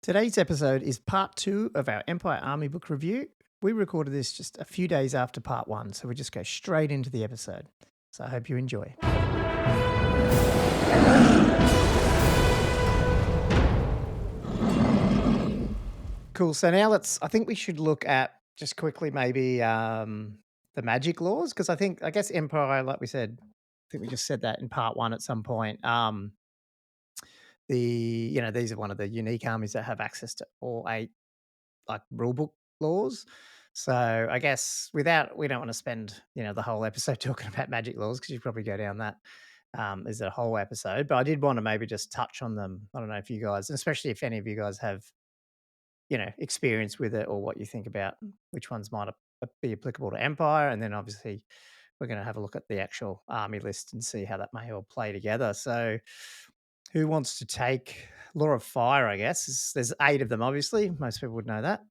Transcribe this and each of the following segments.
Today's episode is part 2 of our Empire Army Book review. We recorded this just a few days after part 1, so we just go straight into the episode. So I hope you enjoy. Cool. So now I think we should look at just quickly maybe the magic laws, because I guess Empire, like we said, I think we just said that in part 1 at some point. These are one of the unique armies that have access to all 8 like rulebook laws. So I guess we don't want to spend the whole episode talking about magic laws, because you probably go down that as a whole episode. But I did want to maybe just touch on them. I don't know if you guys, especially if any of you guys have experience with it, or what you think about which ones might be applicable to Empire, and then obviously we're going to have a look at the actual army list and see how that may all play together. So who wants to take Law of Fire, I guess? There's 8 of them, obviously. Most people would know that.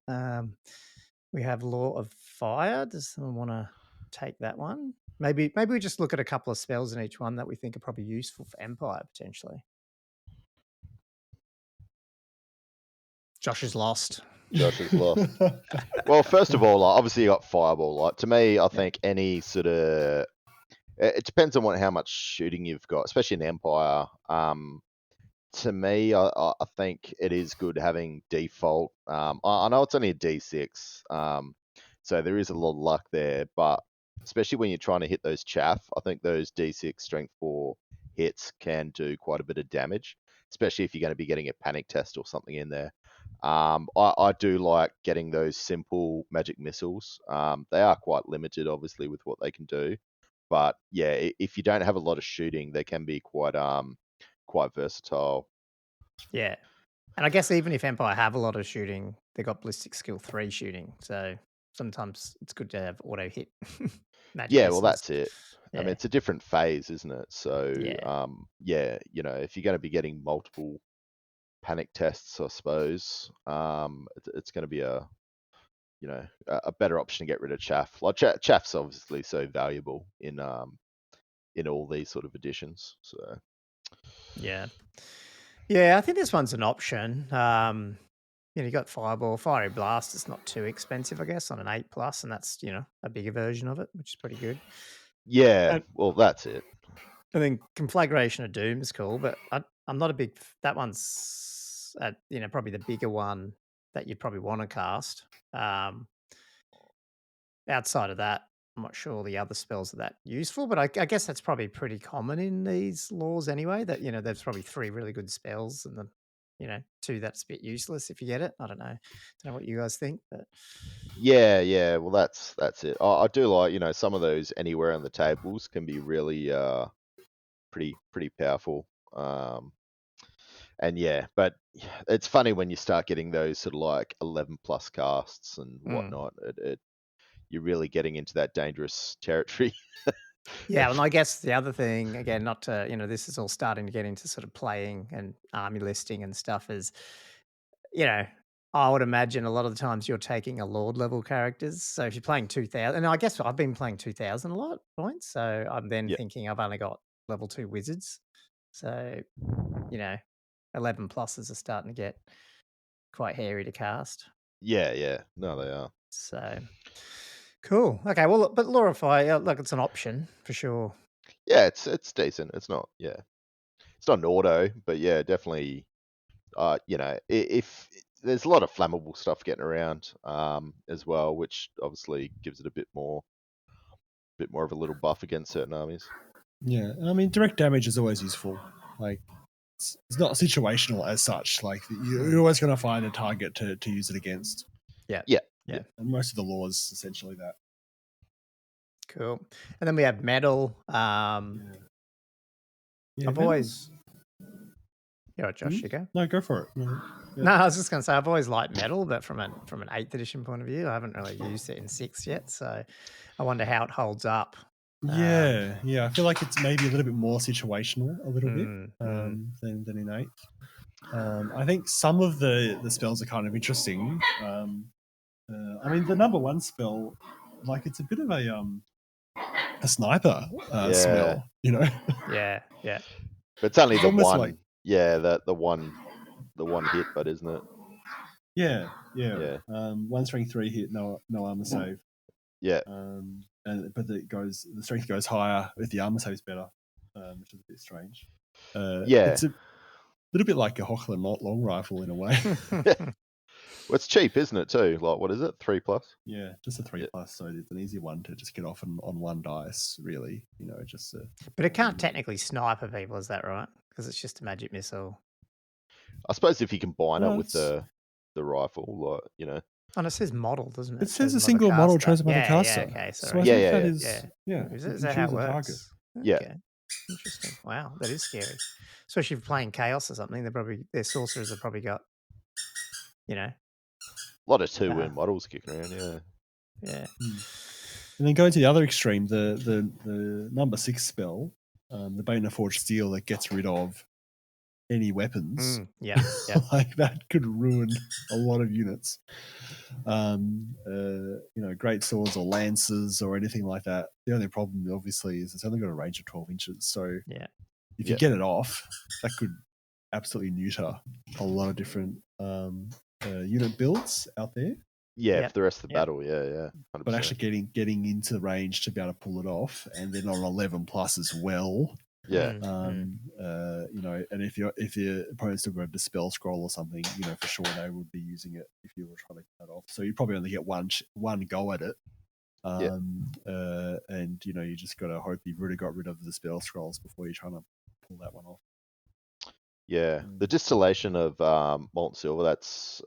We have Law of Fire. Does someone want to take that one? Maybe we just look at a couple of spells in each one that we think are probably useful for Empire, potentially. Josh is lost. Well, first of all, obviously you got Fireball. To me, I think any sort of... It depends on how much shooting you've got, especially in Empire. To me, I think it is good having default. I know it's only a D6, so there is a lot of luck there, but especially when you're trying to hit those chaff, I think those D6 strength 4 hits can do quite a bit of damage, especially if you're going to be getting a panic test or something in there. I do like getting those simple magic missiles. They are quite limited, obviously, with what they can do. But yeah, if you don't have a lot of shooting, they can be quite versatile. Yeah. And I guess even if Empire have a lot of shooting, they got ballistic skill 3 shooting. So sometimes it's good to have auto hit. Yeah, well, that's it. Yeah. I mean, it's a different phase, isn't it? So yeah, if you're going to be getting multiple panic tests, I suppose, it's going to be a better option to get rid of chaff. Like chaff's obviously so valuable in all these sort of editions. So yeah, I think this one's an option. You got Fireball, Fiery Blast. It's not too expensive, I guess, on an 8+, and that's a bigger version of it, which is pretty good. Yeah, well, that's it. I think Conflagration of Doom is cool, but I'm not a big... That one's probably the bigger one that you'd probably want to cast. Outside of that, I'm not sure the other spells are that useful, but I guess that's probably pretty common in these laws anyway, that there's probably 3 really good spells and then 2 that's a bit useless if you get it. I don't know what you guys think, but yeah, well, that's it. I do like some of those anywhere on the tables can be really pretty powerful. And yeah, but it's funny when you start getting those sort of like 11+ casts and whatnot. You're really getting into that dangerous territory. Yeah, and I guess the other thing, again, not to, this is all starting to get into sort of playing and army listing and stuff, is, I would imagine a lot of the times you're taking a Lord level characters. So if you're playing 2000, and I guess I've been playing 2000 a lot points, so I'm then thinking I've only got level 2 wizards. So, 11 pluses are starting to get quite hairy to cast. Yeah. No, they are. So, cool. Okay, well, but Law of Fire, look, it's an option for sure. Yeah, it's decent. It's not it's not an auto, but yeah, definitely. If there's a lot of flammable stuff getting around as well, which obviously gives it a bit more of a little buff against certain armies. Yeah, I mean, direct damage is always useful. Like, it's not situational as such. Like, you're always going to find a target to use it against. Yeah. And most of the laws essentially that. Cool. And then we have metal. I've always... You're right, Josh, you go. No, go for it. No, I was just going to say, I've always liked metal, but from an 8th edition point of view, I haven't really used it in 6 yet. So I wonder how it holds up. Yeah. I feel like it's maybe a little bit more situational, a little bit, than in 8th. I think some of the spells are kind of interesting. I mean, the number 1 spell, like, it's a bit of a sniper smell, Yeah. But it's only the one. The one hit, but isn't it? Yeah. Yeah. 1 strength 3 hit, no armor save. Yeah. But the strength goes higher if the armor save's better, which is a bit strange. Yeah. It's a little bit like a Hochland long rifle in a way. Well, it's cheap, isn't it, too? Like, what is it? 3+? Yeah, just a 3+, so it's an easy one to just get off on one dice, really. Just But it can't technically sniper people, is that right? Because it's just a magic missile. I suppose if you combine it with it's- the rifle, like, And it says model, doesn't it? It says a single model chosen by the caster. Yeah, okay, So I sorry. think Yeah, that yeah. is, yeah. Is that how it works? Yeah. Okay. Interesting. Wow, that is scary. Especially if you're playing Chaos or something, their sorcerers have probably got, A lot of 2-win models kicking around, yeah. Yeah. And then going to the other extreme, the number 6 spell, the Bane of Forged Steel that gets rid of any weapons. Yeah. Like that could ruin a lot of units. Great swords or lances or anything like that. The only problem, obviously, is it's only got a range of 12 inches. So if you get it off, that could absolutely neuter a lot of different unit builds out there. Yeah, for the rest of the battle, yeah. 100%. But actually getting into the range to be able to pull it off, and then on 11+ as well. Yeah. And if your opponent's still got a dispel scroll or something, for sure they would be using it if you were trying to get that off. So you probably only get one go at it. And you just got to hope you've really got rid of the spell scrolls before you're trying to pull that one off. Yeah, the distillation of molten silver, that's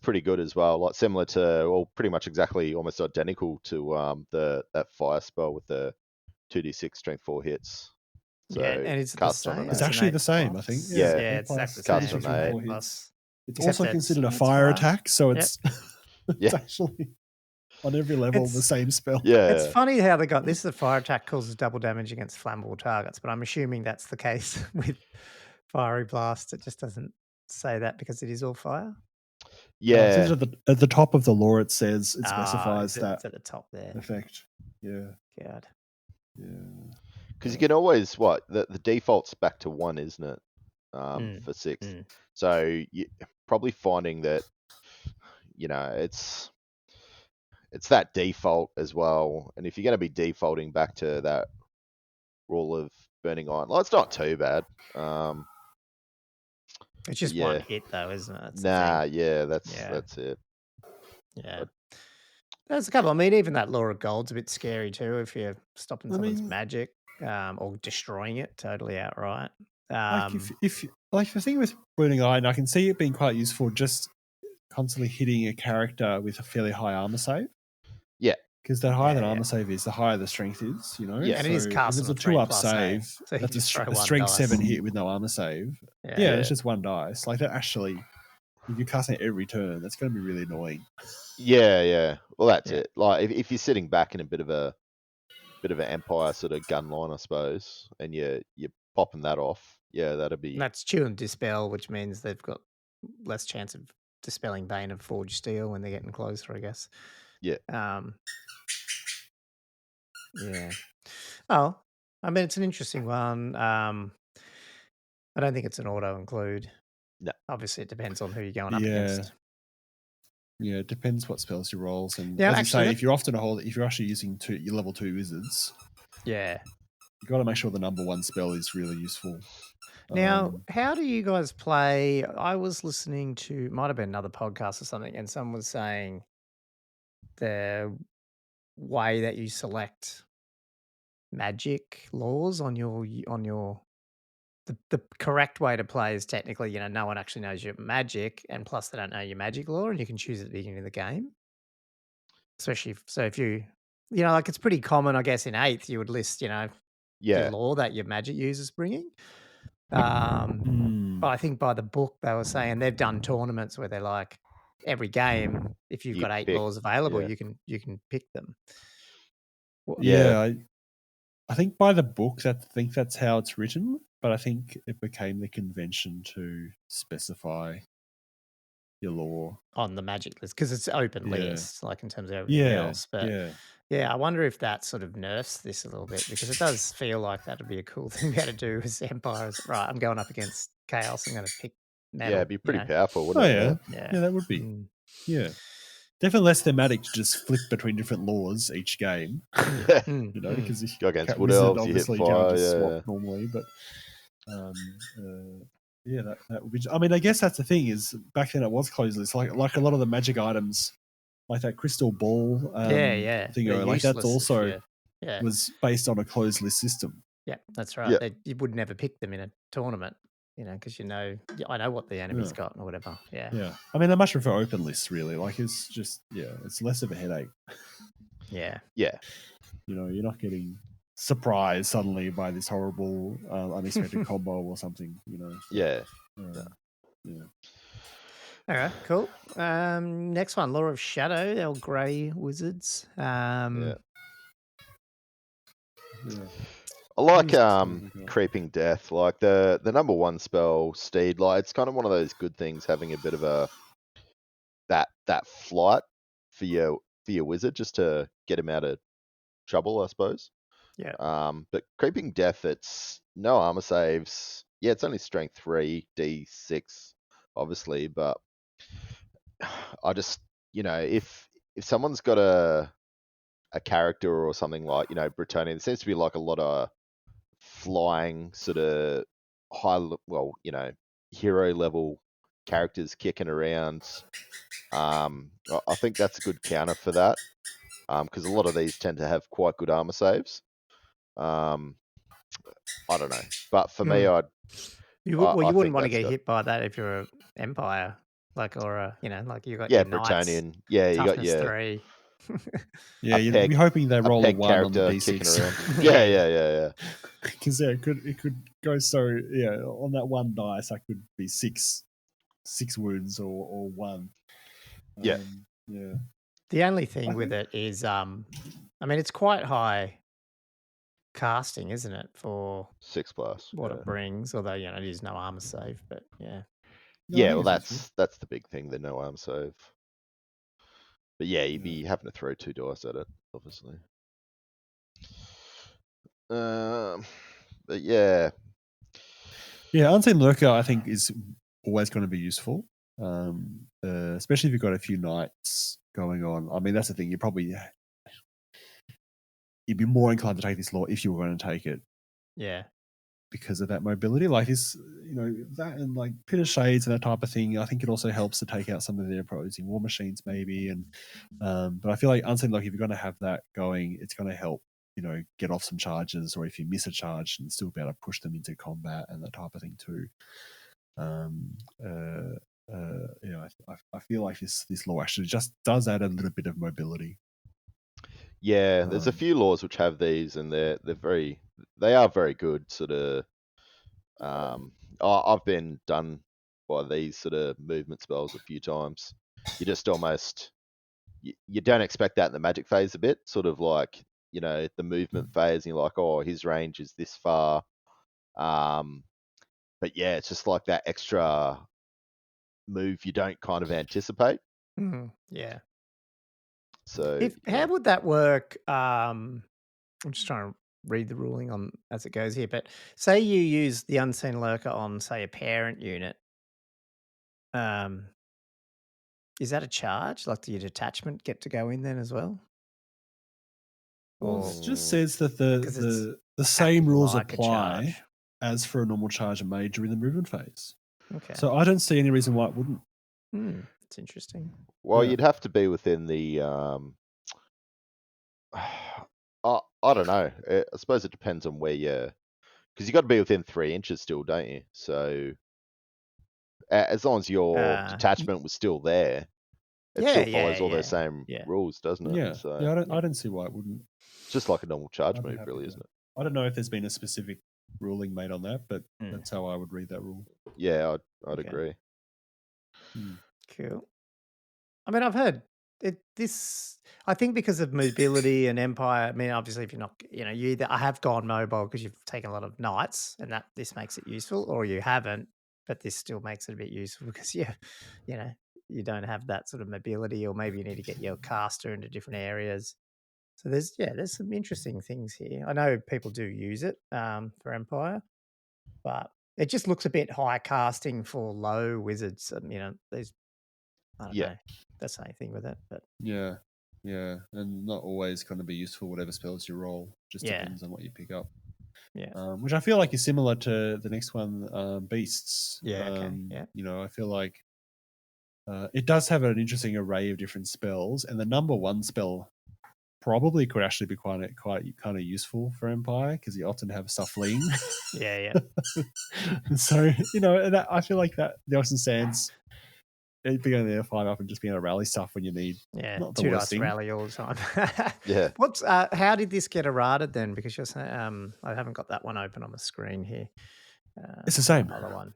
pretty good as well. Like similar to, well, pretty much exactly almost identical to that fire spell with the 2d6 strength 4 hits. So and it's the same. It's actually the same, I think. Yeah, it's exactly the same. It's also considered a fire attack, so it's it's actually on every level the same spell. Yeah, it's funny how they got this. The fire attack causes double damage against flammable targets, but I'm assuming that's the case with fiery blast. It just doesn't say that because it is all fire. Yeah, at the top of the lore, it says it specifies that it's at the top there effect. Yeah, God. Yeah, because you can always the default's back to 1, isn't it? For 6. So you probably finding that it's that default as well. And if you're going to be defaulting back to that rule of burning iron, it's not too bad. It's just one hit though, isn't it? That's it. Yeah. There's a couple. I mean, even that Law of Gold's a bit scary too if you're stopping someone's magic or destroying it totally outright. If the thing with burning iron, I can see it being quite useful just constantly hitting a character with a fairly high armor save. Yeah. Because the higher the armor save is, the higher the strength is, Yeah, and it is cast. If it's a 2+ save, so that's a strength 7 hit with no armor save. Yeah, it's just one dice. Like that actually, if you're casting it every turn, that's going to be really annoying. Yeah. Well, that's it. Like if you're sitting back in a bit of an Empire sort of gun line, I suppose, and you're popping that off, that'd be. And that's Chew and Dispel, which means they've got less chance of dispelling Bane of Forged Steel when they're getting closer, I guess. Yeah. Yeah. Oh, I mean, it's an interesting one. I don't think it's an auto include. No. Obviously, it depends on who you're going up against. Yeah, it depends what spells you rolls, and Yeah, as actually, you say, if you're actually using your level 2 wizards, you got to make sure the number 1 spell is really useful. Now, how do you guys play? I was listening to, might have been another podcast or something, and someone was saying the way that you select magic laws on your the correct way to play is technically, no one actually knows your magic, and plus they don't know your magic law, and you can choose at the beginning of the game. Especially if you, like it's pretty common, I guess, in 8th you would list, your law that your magic user's bringing. But I think by the book they were saying they've done tournaments where they're like every game, if you've got 8 laws available, you can pick them. I think by the book that's how it's written, but I think it became the convention to specify your law on the magic list because it's open list, like in terms of everything else. But I wonder if that sort of nerfs this a little bit because it does feel like that would be a cool thing to be able to do as Empires. Right, I'm going up against Chaos. I'm going to pick metal. it'd be pretty you know? powerful, wouldn't it? Yeah, that would be. Yeah. Definitely less thematic to just flip between different laws each game. Yeah. You know, because if Go against cat wood wizard, elves, you hit obviously you can't fire. just Yeah, swap normally, but yeah, that would be. I mean, I guess that's the thing is back then it was closed list. Like a lot of the magic items, like that crystal ball thingo, like that's also was based on a closed list system. Yeah, that's right. You would never pick them in a tournament, you know, because I know what the enemy's got or whatever. Yeah. Yeah. I mean, I much prefer open lists, really. Like, it's just, it's less of a headache. Yeah. Yeah. You know, you're not getting surprised suddenly by this horrible, unexpected combo or something, you know. So, yeah. All right, cool. Next one, Law of Shadow, our grey wizards. I like Creeping Death, like the number one spell, Steed. Like it's kind of one of those good things, having a bit of a that flight for your wizard, just to get him out of trouble, I suppose. Yeah. But Creeping Death, it's no armor saves. Yeah, it's only strength 3, D6, obviously, but I just, if someone's got a character or something like, Bretonnian, there seems to be like a lot of flying sort of hero level characters kicking around. I think that's a good counter for that, because a lot of these tend to have quite good armor saves. I don't know, but for me, you wouldn't want to get hit by that if you're an Empire, like, or like you got your Bretonnian, knights, you got your 3. Yeah, you'd be hoping they roll a 1 on the D6. Yeah. Because it could go on that one dice, that could be six wounds or 1. Yeah. The only thing with it is, I mean, it's quite high casting, isn't it, for 6+ what it brings? Although it is no armor save, but yeah. Yeah, well, that's the big thing, the no armor save. But yeah, you'd be having to throw 2 dice at it, obviously. But yeah. Yeah, Unseen Lurker, I think, is always going to be useful, especially if you've got a few knights going on. I mean, that's the thing. You'd be more inclined to take this law if you were going to take it. Yeah. Because of that mobility. Like this, that and like Pit of Shades and that type of thing, I think it also helps to take out some of their opposing war machines maybe. And but I feel like Unseen Lurker, if you're going to have that going, it's going to help, get off some charges, or if you miss a charge and still be able to push them into combat and that type of thing too. I feel like this law actually just does add a little bit of mobility. Yeah, there's a few laws which have these, and they are very good. Sort of, I've been done by these sort of movement spells a few times. You just almost you don't expect that in the magic phase a bit, sort of like the movement phase, and you're like, oh, his range is this far. But yeah, it's just like that extra move you don't kind of anticipate. Yeah. So how would that work? I'm just trying to read the ruling on as it goes here, but say you use the Unseen Lurker on, say, a parent unit. Is that a charge? Like, do your detachment get to go in then as well? Well, it just says that the same rules apply as for a normal charge and mage during the movement phase. Okay. So I don't see any reason why it wouldn't. It's interesting. Well, you'd have to be within the I don't know. I suppose it depends on where because you got to be within 3 inches still, don't you? So as long as your detachment was still there, it still follows all those same rules, doesn't it? Yeah. So, I don't see why it wouldn't. Just like a normal charge move, really, isn't it? I don't know if there's been a specific ruling made on that, but that's how I would read that rule. Yeah, I'd agree. Cool. I mean, I've heard I think because of mobility and Empire, I mean, obviously, if you're not, you either have gone mobile because you've taken a lot of knights and this makes it useful, or you haven't, but this still makes it a bit useful because you don't have that sort of mobility, or maybe you need to get your caster into different areas. So there's some interesting things here. I know people do use it for Empire, but It just looks a bit high casting for low wizards. There's I don't know. That's the only thing with it, but yeah, and not always going to be useful whatever spells you roll. Just depends on what you pick up. Yeah. Which I feel like is similar to the next one, Beasts. Yeah. Okay. Yeah. I feel like it does have an interesting array of different spells, and the number one spell probably could actually be quite kind of useful for Empire because you often have stuff lean. Yeah. So and I feel like that Nelson Sands being able to 5 up and just being able to rally stuff when you need. Not the 2 worst dice thing. rally all the time. Yeah. What's how did this get errated then? Because you're saying I haven't got that one open on the screen here. It's the same. Other one.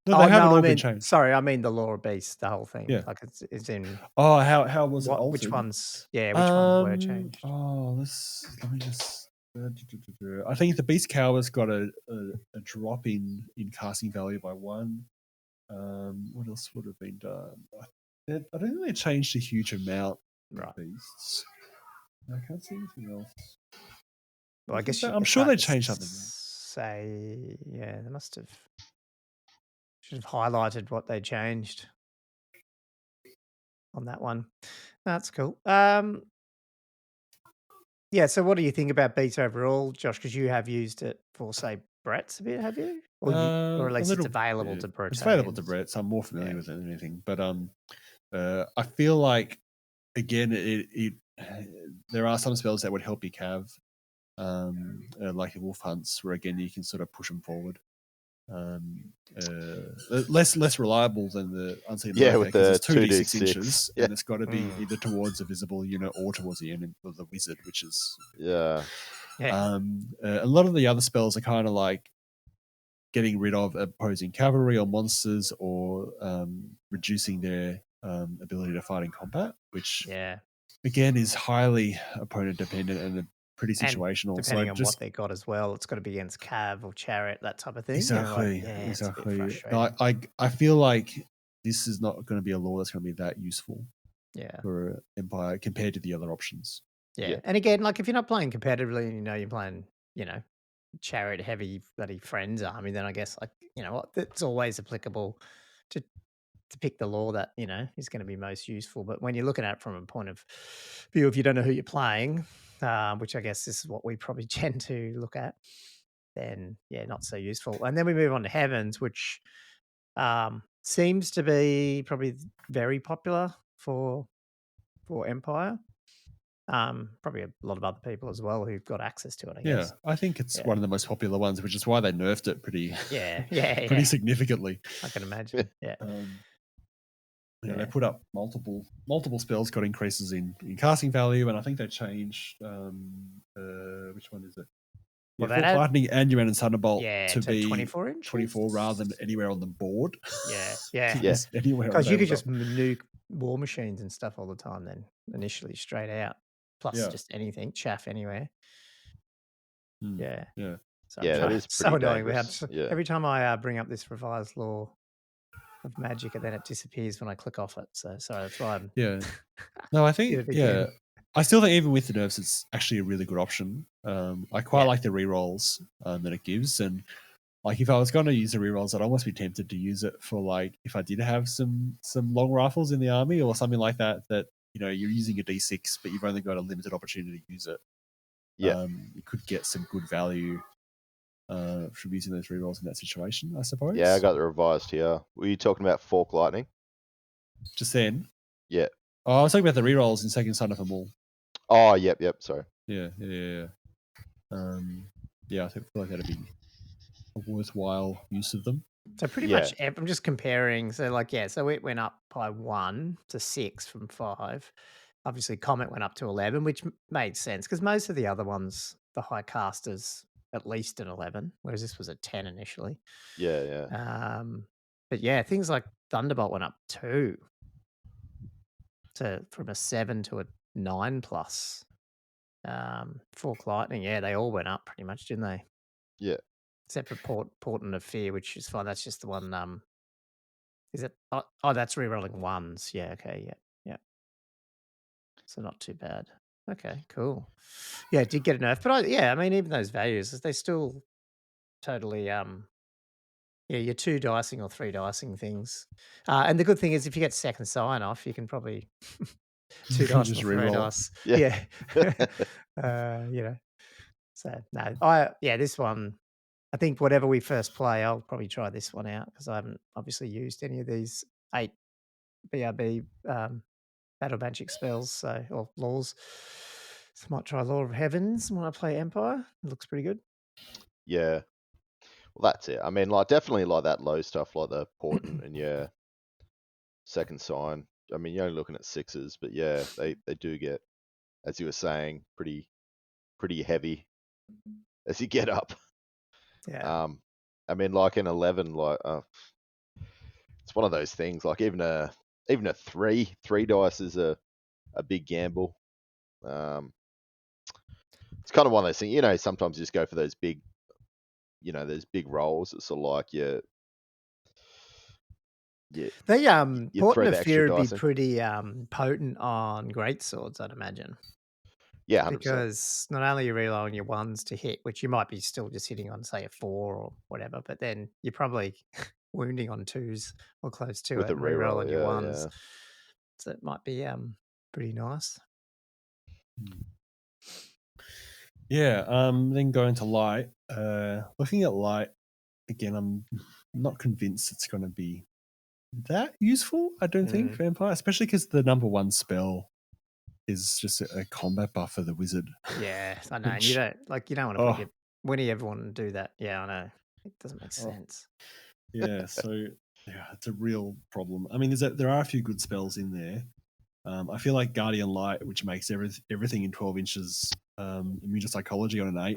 No, they haven't all been changed. Sorry, I mean the Law of Beasts, the whole thing. Yeah. Like it's in. Oh, how was it altered? Which ones? Yeah, which ones were changed? Oh, let me just. I think the Beast Cower's got a drop in casting value by 1. What else would have been done? I don't think they changed a huge amount. Right. Beasts. I can't see anything else. Well, I guess I'm sure they changed something. They must have. Should have highlighted what they changed on that one. That's cool. Yeah. So, what do you think about Beats overall, Josh? Because you have used it for, say, Brett's a bit, have you? Or at least it's available to Brett. It's available to Brett, so I'm more familiar with it than anything. But I feel like again, it there are some spells that would help your cav, like Wolf Hunts, where again you can sort of push them forward. Less reliable than the Unseen Life, with the it's 2d6 inches, yeah. and it's got to be either towards a visible unit or towards the enemy of the wizard, which is yeah. A lot of the other spells are kind of like getting rid of opposing cavalry or monsters, or reducing their ability to fight in combat, which again is highly opponent dependent and pretty situational. And depending on what they got as well, it's got to be against Cav or Chariot, that type of thing. Exactly. I feel like this is not going to be a law that's going to be that useful. For Empire compared to the other options. Yeah. And again, like if you're not playing competitively and you're playing, Chariot heavy bloody Friends army, then I guess it's always applicable to pick the law that is going to be most useful. But when you're looking at it from a point of view, if you don't know who you're playing, which I guess is what we probably tend to look at, then not so useful. And then we move on to Heavens, which seems to be probably very popular for Empire. Probably a lot of other people as well who've got access to it, I guess. Yeah, I think it's one of the most popular ones, which is why they nerfed it pretty significantly. I can imagine. They put up multiple spells, got increases in casting value, and I think they changed which one is it? Well, Lightning and your and Thunderbolt to be 24 inches? 24 rather than anywhere on the board. Anywhere. Because you could just nuke war machines and stuff all the time then, initially straight out. Plus just anything, chaff anywhere. So that is so annoying. dangerous. Every time I bring up this revised law of magic, and then it disappears when I click off it. So sorry, that's why I'm No, I think I still think even with the nerfs, it's actually a really good option. I quite like the rerolls that it gives, and like if I was going to use the rerolls, I'd almost be tempted to use it for like if I did have some long rifles in the army or something like that. That you're using a D6, but you've only got a limited opportunity to use it. You could get some good value from using those rerolls in that situation, I suppose. Yeah, I got the revised here. Were you talking about Fork Lightning? Just then? Yeah. Oh, I was talking about the rerolls in Second Son of them all. Oh, yep, sorry. Yeah. I feel like that'd be a worthwhile use of them. So pretty much, I'm just comparing. So so it went up by 1 to 6 from 5. Obviously, Comet went up to 11, which made sense because most of the other ones, the high casters, at least an 11, whereas this was a 10 initially. But things like Thunderbolt went up 2 from a 7 to a 9 plus. Fork Lightning, they all went up pretty much, didn't they? Yeah. Except for Portent of Fear, which is fine. That's just the one. Is it? Oh, that's rerolling ones. Yeah. Okay. Yeah. So not too bad. Okay. Cool. Yeah, it did get a nerf, but I mean, even those values, they still totally yeah, your 2 dicing or 3 dicing things. And the good thing is if you get second sign off, you can probably 2 dice Just or 3 re-roll. dice. Yeah. Yeah. You know. So no, this one, I think whatever we first play, I'll probably try this one out because I haven't obviously used any of these 8 BRB battle magic spells, or laws. So I might try Law of Heavens when I play Empire. It looks pretty good. Yeah. Well, that's it. I mean, like definitely like that low stuff, like the portent and yeah, second sign. I mean, you're only looking at 6s, but yeah, they do get, as you were saying, pretty heavy as you get up. Yeah. I mean, like in 11, like it's one of those things. Like even a 3 dice is a big gamble. It's kind of one of those things. You know, sometimes you just go for those big, those big rolls. It's sort of like you They throw Portent the of extra Fear would be dice in. pretty potent on great swords, I'd imagine. Yeah, 100%. Because not only are you relying on your ones to hit, which you might be still just hitting on, say, a 4 or whatever, but then you're probably wounding on 2s or close to With it a and re-roll reroll, on your yeah, ones. yeah. So it might be pretty nice. Yeah, then going to light. Looking at light, again, I'm not convinced it's going to be that useful, I don't think, for Empire, especially because the number 1 spell is just a combat buff for the wizard. Yeah, I know. And you don't want to put your... When do you ever want to do that? Yeah, I know. It doesn't make sense. Yeah, so yeah, it's a real problem. I mean, there are a few good spells in there. I feel like Guardian Light, which makes everything in 12 inches immune to psychology on an 8,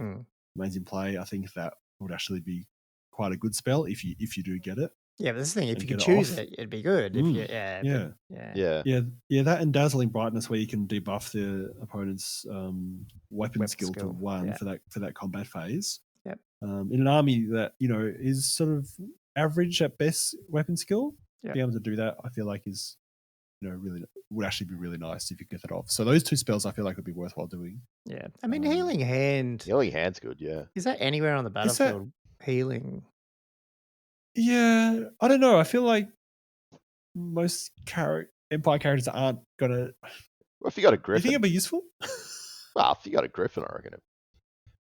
remains in play. I think that would actually be quite a good spell if you do get it. Yeah, but this thing, if you could choose it, it'd be good. If you, yeah, that and Dazzling Brightness, where you can debuff the opponent's weapon skill to 1 for that combat phase. Yep. In an army that is sort of average at best weapon skill, being able to do that, I feel like is really would actually be really nice if you get that off. So those 2 spells, I feel like would be worthwhile doing. Yeah, I mean, Healing Hand. Healing Hand's good. Yeah. Is that anywhere on the battlefield? Healing. Yeah, I don't know. I feel like most Empire characters aren't gonna. Well, if you got a Griffin, you think it'd be useful? Well, if you got a Griffin, I reckon.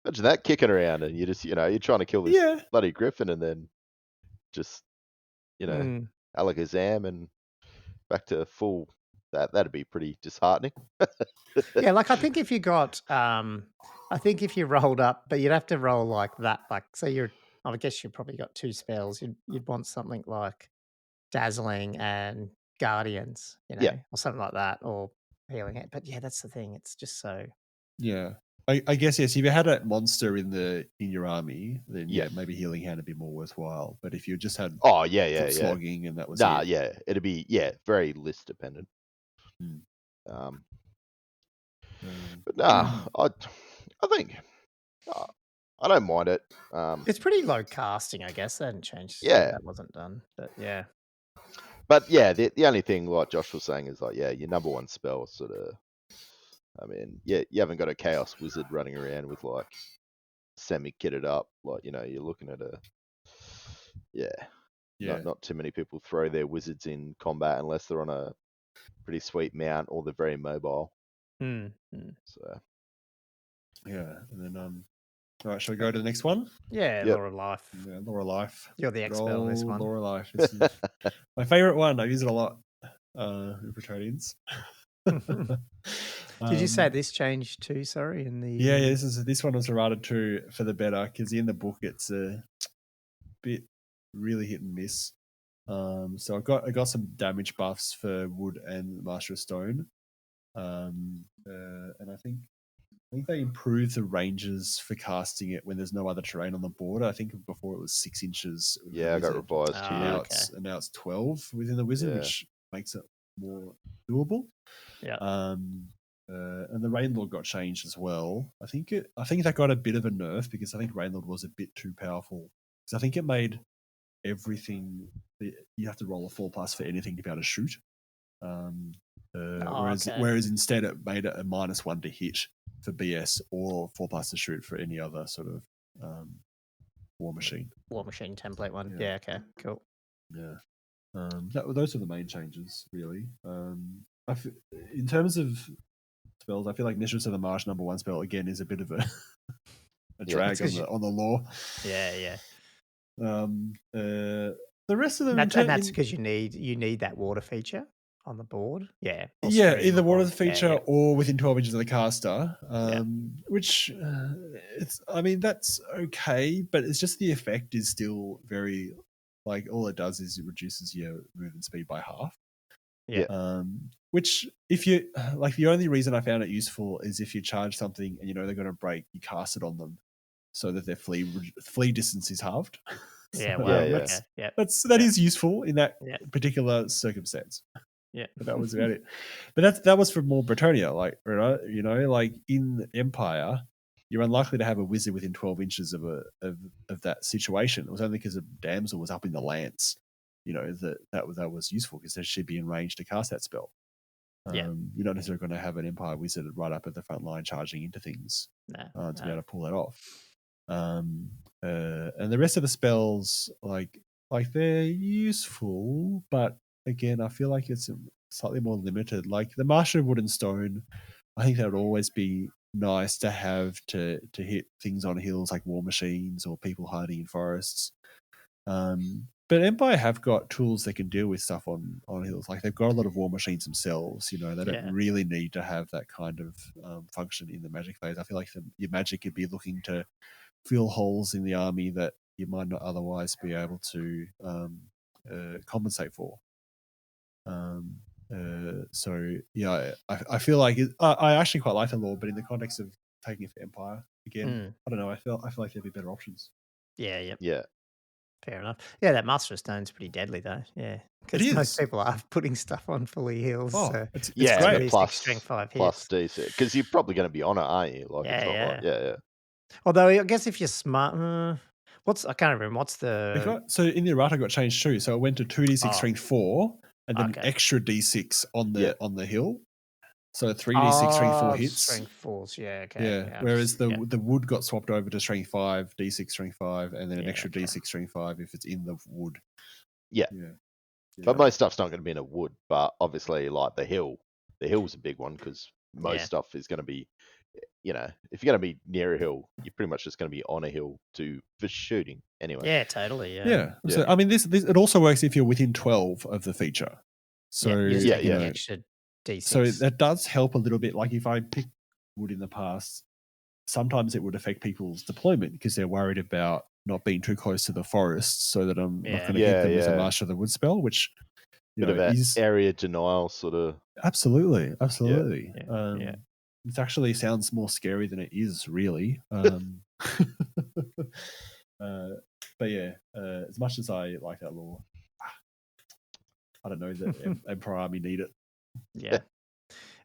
Imagine that kicking around and you just, you're trying to kill this bloody Griffin and then just, Alakazam and back to full. That'd be pretty disheartening. Yeah, like I think if you got, I think if you rolled up, but you'd have to roll like that. Like, so I guess you probably got 2 spells. You'd want something like Dazzling and Guardians, or something like that, or Healing Hand. But yeah, that's the thing. It's just so. Yeah, I guess yes. If you had a monster in your army, then maybe Healing Hand would be more worthwhile. But if you just had slogging and that was it'd be very list dependent. But I think I don't mind it. It's pretty low casting, I guess. They hadn't changed. Yeah, that wasn't done, but yeah. But yeah, the only thing like Josh was saying is like your number 1 spell sort of. I mean, you haven't got a Chaos Wizard running around with like semi-kitted up. Like you're looking at not too many people throw their wizards in combat unless they're on a pretty sweet mount or they're very mobile. So yeah, and then all right, shall we go to the next one? Yeah, Law of Life. Yeah, Law of Life. You're the expert on this one. Law of Life. This is my favorite one. I use it a lot with Protonians. Did you say this changed too? Sorry, in the yeah. This one was errated too for the better because in the book it's a bit really hit and miss. So I got some damage buffs for Wood and Master of Stone, and I think they improved the ranges for casting it when there's no other terrain on the board. I think before it was 6 inches. I got revised too. And now it's 12 within the wizard, which makes it more doable. Yeah. And the Rainlord got changed as well. I think that got a bit of a nerf because I think Rainlord was a bit too powerful. Because I think it made everything you have to roll a 4+ for anything to be able to shoot. Whereas instead it made it a -1 to hit for BS or 4+ to shoot for any other sort of War Machine. War Machine template one. Yeah. Yeah, okay, cool. Yeah. Those are the main changes, really. In terms of spells, I feel like Mistress of the Marsh #1 spell again is a bit of a drag on the lore. Yeah. The rest of them, and that's because you need that water feature on the board. Yeah. Yeah, either water feature or within 12 inches of the caster. Which that's okay, but it's just the effect is still very like all it does is it reduces your movement speed by half. Yeah. Which if you like, the only reason I found it useful is if you charge something and you know they're going to break, you cast it on them so that their flee distance is halved. Yeah, that is useful in that particular circumstance. Yeah, but that was about it. But that was for more Bretonia, like like in Empire, you're unlikely to have a wizard within 12 inches of that situation. It was only because a damsel was up in the lance, that was useful because she'd be in range to cast that spell. You're not necessarily going to have an Empire wizard right up at the front line charging into things to be able to pull that off. And the rest of the spells, like they're useful, but again, I feel like it's slightly more limited. Like the Master of Wood and Stone, I think that would always be nice to have to hit things on hills like war machines or people hiding in forests. But Empire have got tools they can deal with stuff on hills. Like they've got a lot of war machines themselves. They don't really need to have that kind of function in the magic phase. I feel like your magic could be looking to fill holes in the army that you might not otherwise be able to compensate for. I feel like I actually quite like the lore, but in the context of taking it for Empire, again, I don't know. I feel like there'd be better options. Yeah. Fair enough. Yeah, that Master of Stone's pretty deadly though. Yeah, because most people are putting stuff on fully heals. Oh, so it's great. Plus strength 5 hits. DC, because you're probably going to be on it, aren't you? Like it's not like Although I guess if you're smart, I can't remember what's the. So in the errata got changed too. So it went to 2d6 strength 4 and then extra d6 on the hill. So 3d6 strength 4 hits. Strength 4s, okay. Yeah. Whereas the wood got swapped over to strength 5, d6 strength 5, and then an extra d6 strength 5 if it's in the wood. Yeah. But most stuff's not going to be in a wood. But obviously, like the hill's a big one because most stuff is going to be, if you're going to be near a hill, you're pretty much just going to be on a hill for shooting anyway. Yeah, totally. Yeah. So I mean, this it also works if you're within 12 of the feature. So extra D6. So that does help a little bit. Like if I picked wood in the past, sometimes it would affect people's deployment because they're worried about not being too close to the forest, so that I'm not going to hit them with a Master of the Wood spell, which bit of that area denial sort of. Absolutely. It actually sounds more scary than it is, really. But as much as I like that lore, I don't know that Emperor Army need it. Yeah. And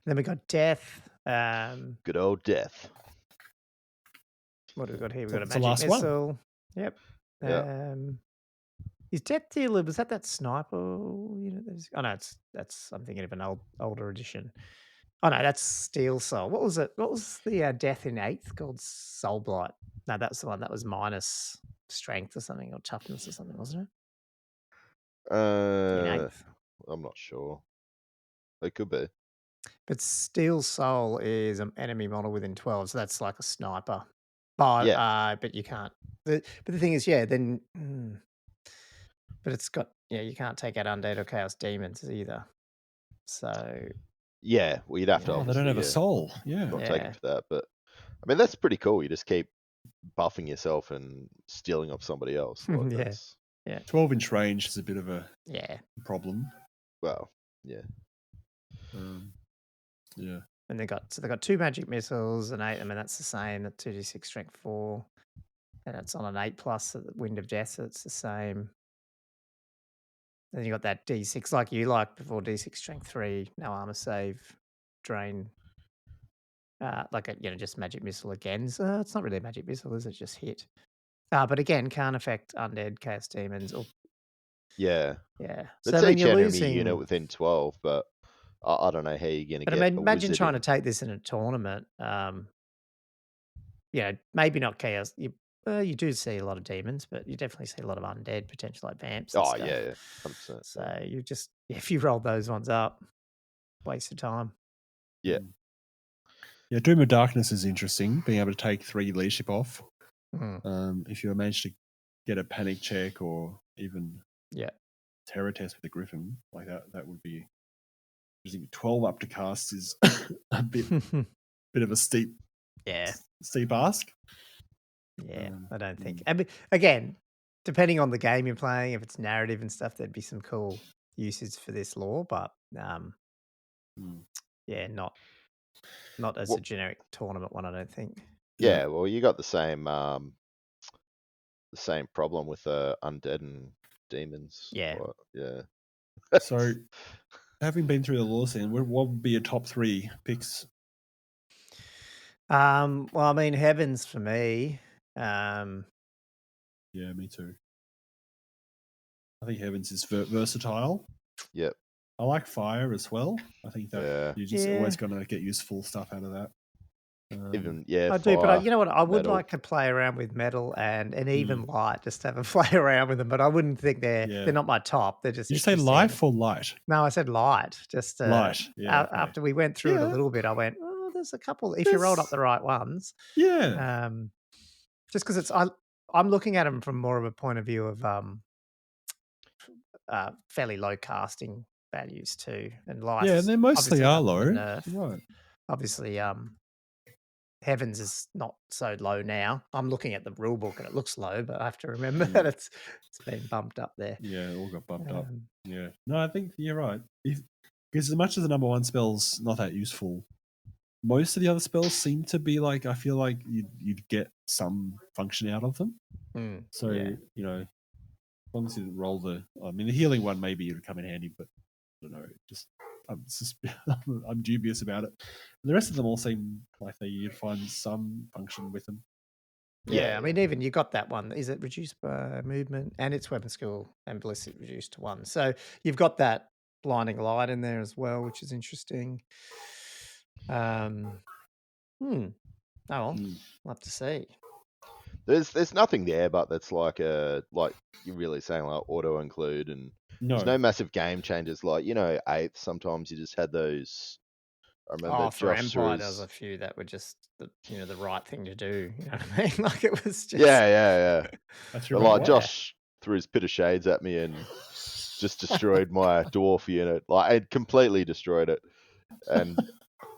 then we got Death. Good old Death. What have we got here? We've got a magic missile. One. Yep. Is Death Dealer, was that sniper? No, I'm thinking of an older edition. Oh no, that's Steel Soul. What was it? What was the Death in 8th called? Soul Blight. No, that's the one that was minus strength or something, or toughness or something, wasn't it? In 8th. I'm not sure. It could be. But Steel Soul is an enemy model within 12, so that's like a sniper. But you can't. But the thing is, then. But it's got you can't take out undead or chaos demons either. So. Yeah, well, you'd have to. They don't have a soul. Not take it for that, but I mean that's pretty cool. You just keep buffing yourself and stealing off somebody else. Like, 12-inch range is a bit of a problem. Well, yeah. And they got 2 magic missiles and 8. I mean that's the same. That 2d6 strength 4, and it's on an 8+ at the Wind of Death. So it's the same. Then you got that d6 like you like before, d6 strength 3, no armor save, drain. Just magic missile again. So it's not really a magic missile, is it? Just hit. But again, can't affect undead, chaos demons. Or yeah. So it's then each you're enemy losing unit within 12, but I don't know how you're going to get. But imagine trying to take this in a tournament. Maybe not chaos. You do see a lot of demons, but you definitely see a lot of undead, potential like vamps and Oh stuff. yeah, 100%. So you just if you rolled those ones up, waste of time. Yeah. Yeah, Doom of Darkness is interesting, being able to take 3 leadership off. Mm. If you manage to get a panic check or even terror test with a griffin, like that would be using 12 up to cast is a bit of a steep ask. Yeah, I don't think. I mean, again, depending on the game you're playing, if it's narrative and stuff, there'd be some cool uses for this lore, but yeah, not as a generic tournament one, I don't think. Yeah, well, you got the same problem with undead and demons. Yeah. Yeah. So, having been through the lore scene, what would be your top 3 picks? Well, I mean, Heavens for me. Yeah, me too. I think Heavens is versatile. Yep. I like Fire as well. I think that you're just always going to get useful stuff out of that. Even I do, but you know what? I would like to play around with metal and even light, just have a play around with them. But I wouldn't think they're not my top. They're just. Did you say life or light? No, I said light. Just light. Yeah. After we went through it a little bit, I went, oh, there's a couple. If you rolled up the right ones, just because I'm looking at them from more of a point of view of fairly low casting values too, and life. Yeah, they mostly are low. Right. Obviously, Heavens is not so low now. I'm looking at the rule book and it looks low, but I have to remember that it's been bumped up there. Yeah, it all got bumped up. Yeah. No, I think you're right. Because as much as the number 1 spell's not that useful, most of the other spells seem to be like, I feel like you'd get some function out of them. So, you know, as long as you roll the healing one, maybe it would come in handy, but I don't know. Just I'm dubious about it. The rest of them all seem like you'd find some function with them. Yeah, I mean, even you got that one. Is it reduced by movement and its weapon skill and ballistic reduced to 1? So you've got that blinding light in there as well, which is interesting. Oh, well, we'll have to see. There's nothing there, but that's like you're really saying like auto include, and there's no massive game changes. Like 8th, sometimes you just had those. I remember for Empire, there was a few that were just the right thing to do. You know what I mean? Like it was just yeah. That's but like Josh threw his pit of shades at me and just destroyed my dwarf unit. Like it completely destroyed it, and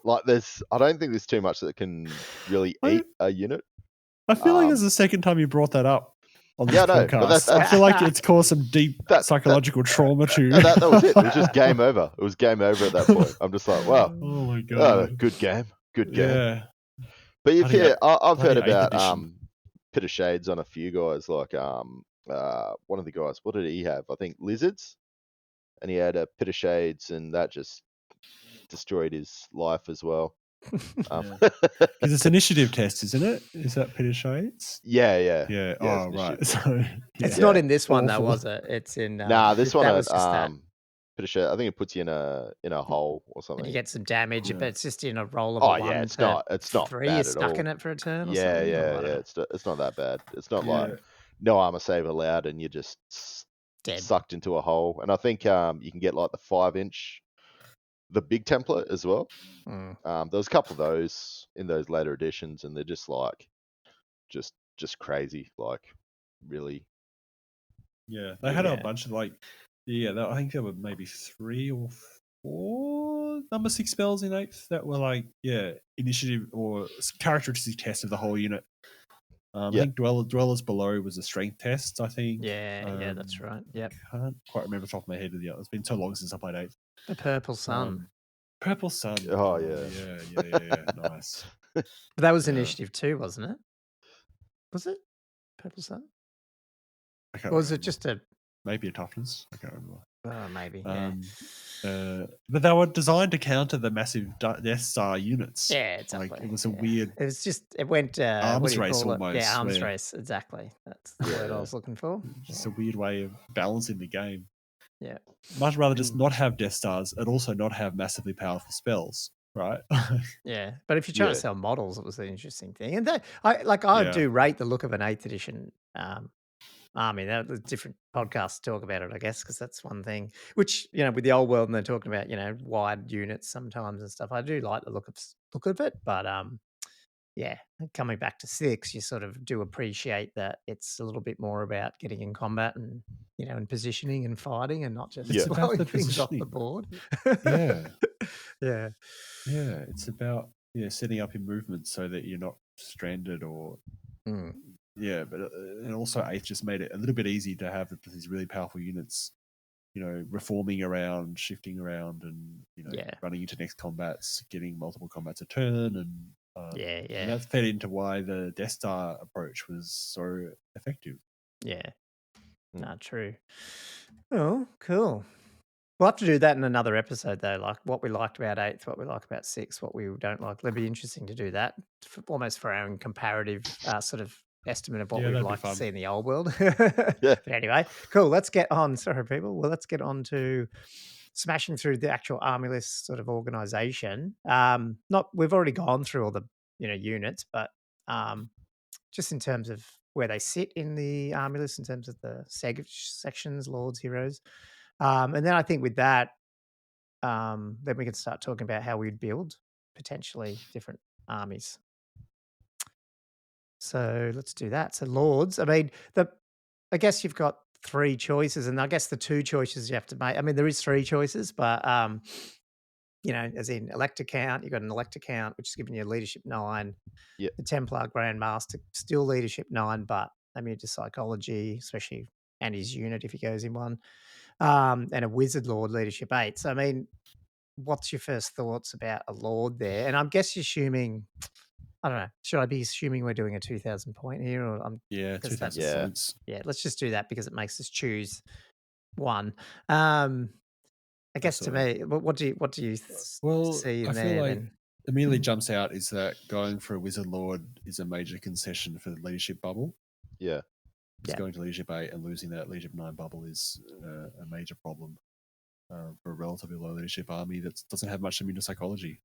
like I don't think there's too much that can really eat a unit. I feel like it's the second time you brought that up on this podcast. I feel like it's caused some deep psychological trauma to. That was it. It was just game over. It was game over at that point. I'm just like, wow. Oh my god. Good game. Good game. Yeah. But I've heard about Pit of Shades on a few guys. Like one of the guys, what did he have? I think lizards, and he had a Pit of Shades, and that just destroyed his life as well. Because it's initiative test, isn't it? Is that Pit of Shades? Yeah. Oh, right. So it's not in this one though, was it? It's in this one. Pit of Shades. I think it puts you in a hole or something. And you get some damage, but it's just in a roll of 1 it's not 3. Bad You're stuck at all. in it for a turn. Or Yeah. It's not that bad. It's not like no armor save allowed, and you're just dead, sucked into a hole. And I think you can get like the 5-inch. The big template as well. There was a couple of those in those later editions, and they're just like, just crazy, like really. Yeah, they had a bunch of I think there were maybe 3 or 4 number 6 spells in 8th that were like initiative or characteristic test of the whole unit. I think Dwellers Below was a strength test. I think. Yeah, that's right. Yep. I can't quite remember off the top of my head of the other. It's been so long since I played 8th. The Purple Sun. Purple Sun. Oh yeah. Nice. But that was initiative 2, wasn't it? Was it Purple Sun? Or was it just maybe a toughness? I can't remember. Oh, maybe. But they were designed to counter the massive Death Star units. Yeah, exactly. Like, it was a weird. It was just. It went arms race almost. Yeah, arms race. Exactly. That's the word I was looking for. Just a weird way of balancing the game. Yeah. Much rather just not have Death Stars and also not have massively powerful spells. right? Yeah, but if you're trying to Yeah. sell models, it was an interesting thing. And that I Yeah. do rate the look of an 8th edition army. That was different podcasts talk about it, I guess, because that's one thing. Which with the old world, and they're talking about wide units sometimes and stuff. I do like the look of it, but yeah, coming back to 6, you sort of do appreciate that it's a little bit more about getting in combat and and positioning and fighting, and not just It's Yeah. about blowing the things off the positioning. board. Yeah. Yeah. Yeah. It's about setting up your movement so that you're not stranded or Mm. yeah, but and also 8th just made it a little bit easy to have these really powerful units, reforming around, shifting around, and Yeah. running into next combats, getting multiple combats a turn, and Yeah. and that fed into why the Death Star approach was so effective. Yeah. Mm. Not true. Oh, cool. We'll have to do that in another episode, though. Like what we liked about 8th, what we like about 6th, what we don't like. It'll be interesting to do that, almost for our own comparative sort of estimate of what Yeah, we'd that'd be like to fun. see in the old world. Yeah. But anyway, cool. Let's get on. Sorry, people. Well, let's get on to smashing through the actual army list sort of organization. We've already gone through all the units, but just in terms of where they sit in the army list, in terms of the sections, lords, heroes. And then I think with that, then we can start talking about how we'd build potentially different armies. So let's do that. So lords, I mean, I guess you've got 3 choices, and I guess the 2 choices you have to make. I mean, there is 3 choices, but as in elector count, you've got an elector count, which is giving you leadership 9. Yeah. The Templar Grand Master, still leadership 9, but immune to psychology, especially, and his unit if he goes in one. And a Wizard Lord, leadership 8. So I mean, what's your first thoughts about a Lord there? And I'm assuming, I don't know, should I be assuming we're doing a 2,000 point here, or Yeah, 2,000 Yeah. points. yeah, let's just do that because it makes us choose one. I guess Absolutely. to me, what do you Well, see in I feel there like then? immediately jumps out is that going for a Wizard Lord is a major concession for the leadership bubble. Yeah. Just going to leadership 8 and losing that leadership 9 bubble is a major problem for a relatively low leadership army that doesn't have much immune to psychology.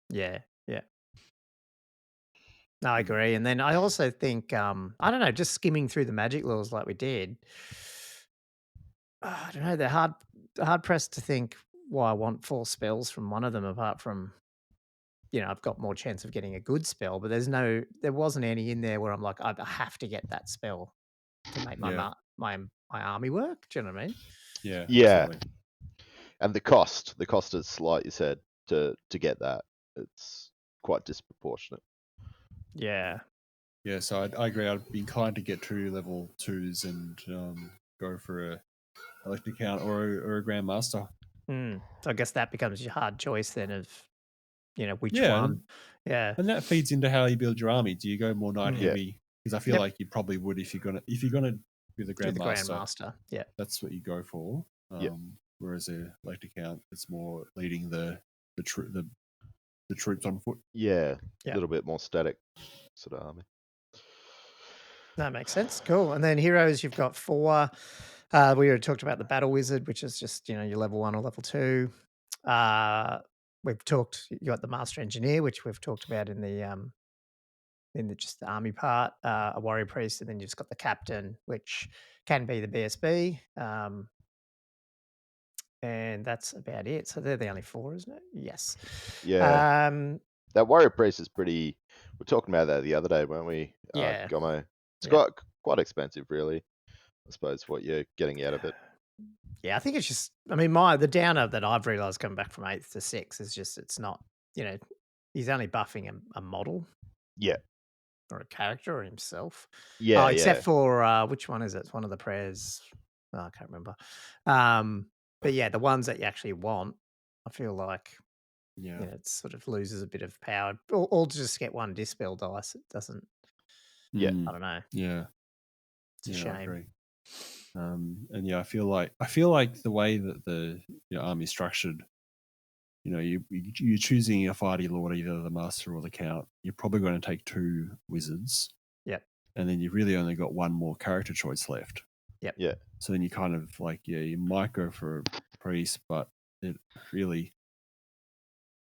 Yeah, yeah. No, I agree. And then I also think, I don't know, just skimming through the magic laws like we did, I don't know, they're hard pressed to think why I want 4 spells from one of them, apart from, I've got more chance of getting a good spell, but there wasn't any in there where I'm like, I have to get that spell to make my my army work. Do you know what I mean? Yeah. Yeah. Absolutely. And the cost is, like you said, to get that, it's quite disproportionate. Yeah. Yeah, so I agree. I'd be inclined to get 2 level 2s and go for a electric count or a Grand Master. So I guess that becomes your hard choice then of, which Yeah, one. Yeah. and that feeds into how you build your army. Do you go more knight Yeah. heavy? Because I feel Yep. like you probably would if you're gonna do the Do the Grandmaster. Grandmaster. Yeah. That's what you go for. Yeah. Whereas a electric count, it's more leading the troops on foot. Yeah. Yeah. A little bit more static sort of army. That makes sense. Cool. And then heroes, you've got 4. We already talked about the Battle Wizard, which is just, your level 1 or level 2. We've talked, you got the Master Engineer, which we've talked about in the just the army part, a Warrior Priest, and then you've just got the Captain, which can be the BSB. And that's about it. So they're the only 4, isn't it? Yes. Yeah. That Warrior Priest is pretty. We were talking about that the other day, weren't we? Yeah. Gomo. It's Yeah. quite expensive, really. I suppose what you're getting out of it. Yeah, I think it's just. I mean, the downer that I've realised coming back from 8th to 6th is just it's not. He's only buffing a model. Yeah. Or a character or himself. Yeah. Except for which one is it? It's one of the prayers. Oh, I can't remember. But yeah, the ones that you actually want, I feel like it sort of loses a bit of power. Or to just get 1 dispel dice. It doesn't. Yeah. I don't know. Yeah. It's a shame. I agree. And yeah, I feel like the way that the army is structured, you're choosing a fighting lord, either the master or the count. You're probably going to take 2 wizards. Yep. And then you've really only got 1 more character choice left. Yep. Yeah. So then you kind of like, you might go for a priest, but it really,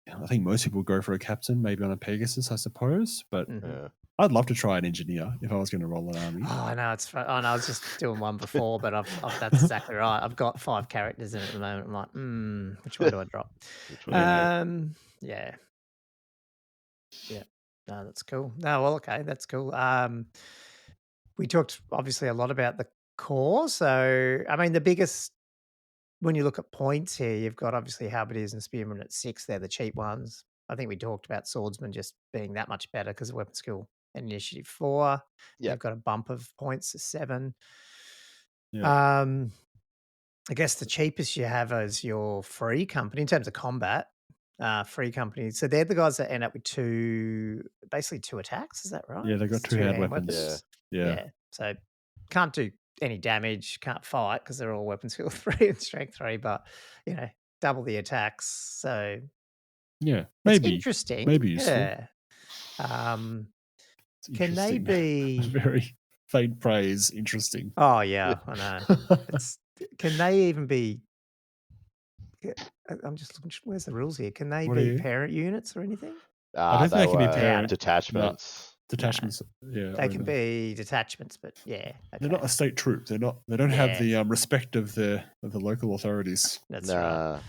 I think most people go for a captain, maybe on a Pegasus, I suppose. But Yeah. I'd love to try an engineer if I was going to roll an army. Oh, I know it's fun. Oh, no, I was just doing one before, but that's exactly right. I've got 5 characters in it at the moment. I'm like, which one do I drop? Which one do you Yeah. Yeah. No, that's cool. No, well, okay, that's cool. We talked obviously a lot about the core. So, I mean, the biggest when you look at points here, you've got obviously Halberdiers and Spearmen at 6. They're the cheap ones. I think we talked about Swordsman just being that much better because of weapon skill and initiative 4. Yeah. They've got a bump of points to 7. Yeah. I guess the cheapest you have is your free company in terms of combat. Free company. So they're the guys that end up with basically 2 attacks. Is that right? Yeah, they've got It's 2 hand weapons. Yeah. So can't do any damage, can't fight because they're all weapon skill 3 and strength 3, but double the attacks. So yeah, it's maybe interesting. maybe useful. Yeah. It's Can they interesting. be Very faint praise? Interesting. Oh yeah, I know. Can they even be I'm just looking. Where's the rules here? Can they What are be you? parent units or anything? I don't think they can be parent. detachments. Detachments. Yeah, They can be detachments, but yeah, they're not a state troop. They're not. They don't have the respect of the local authorities. That's right.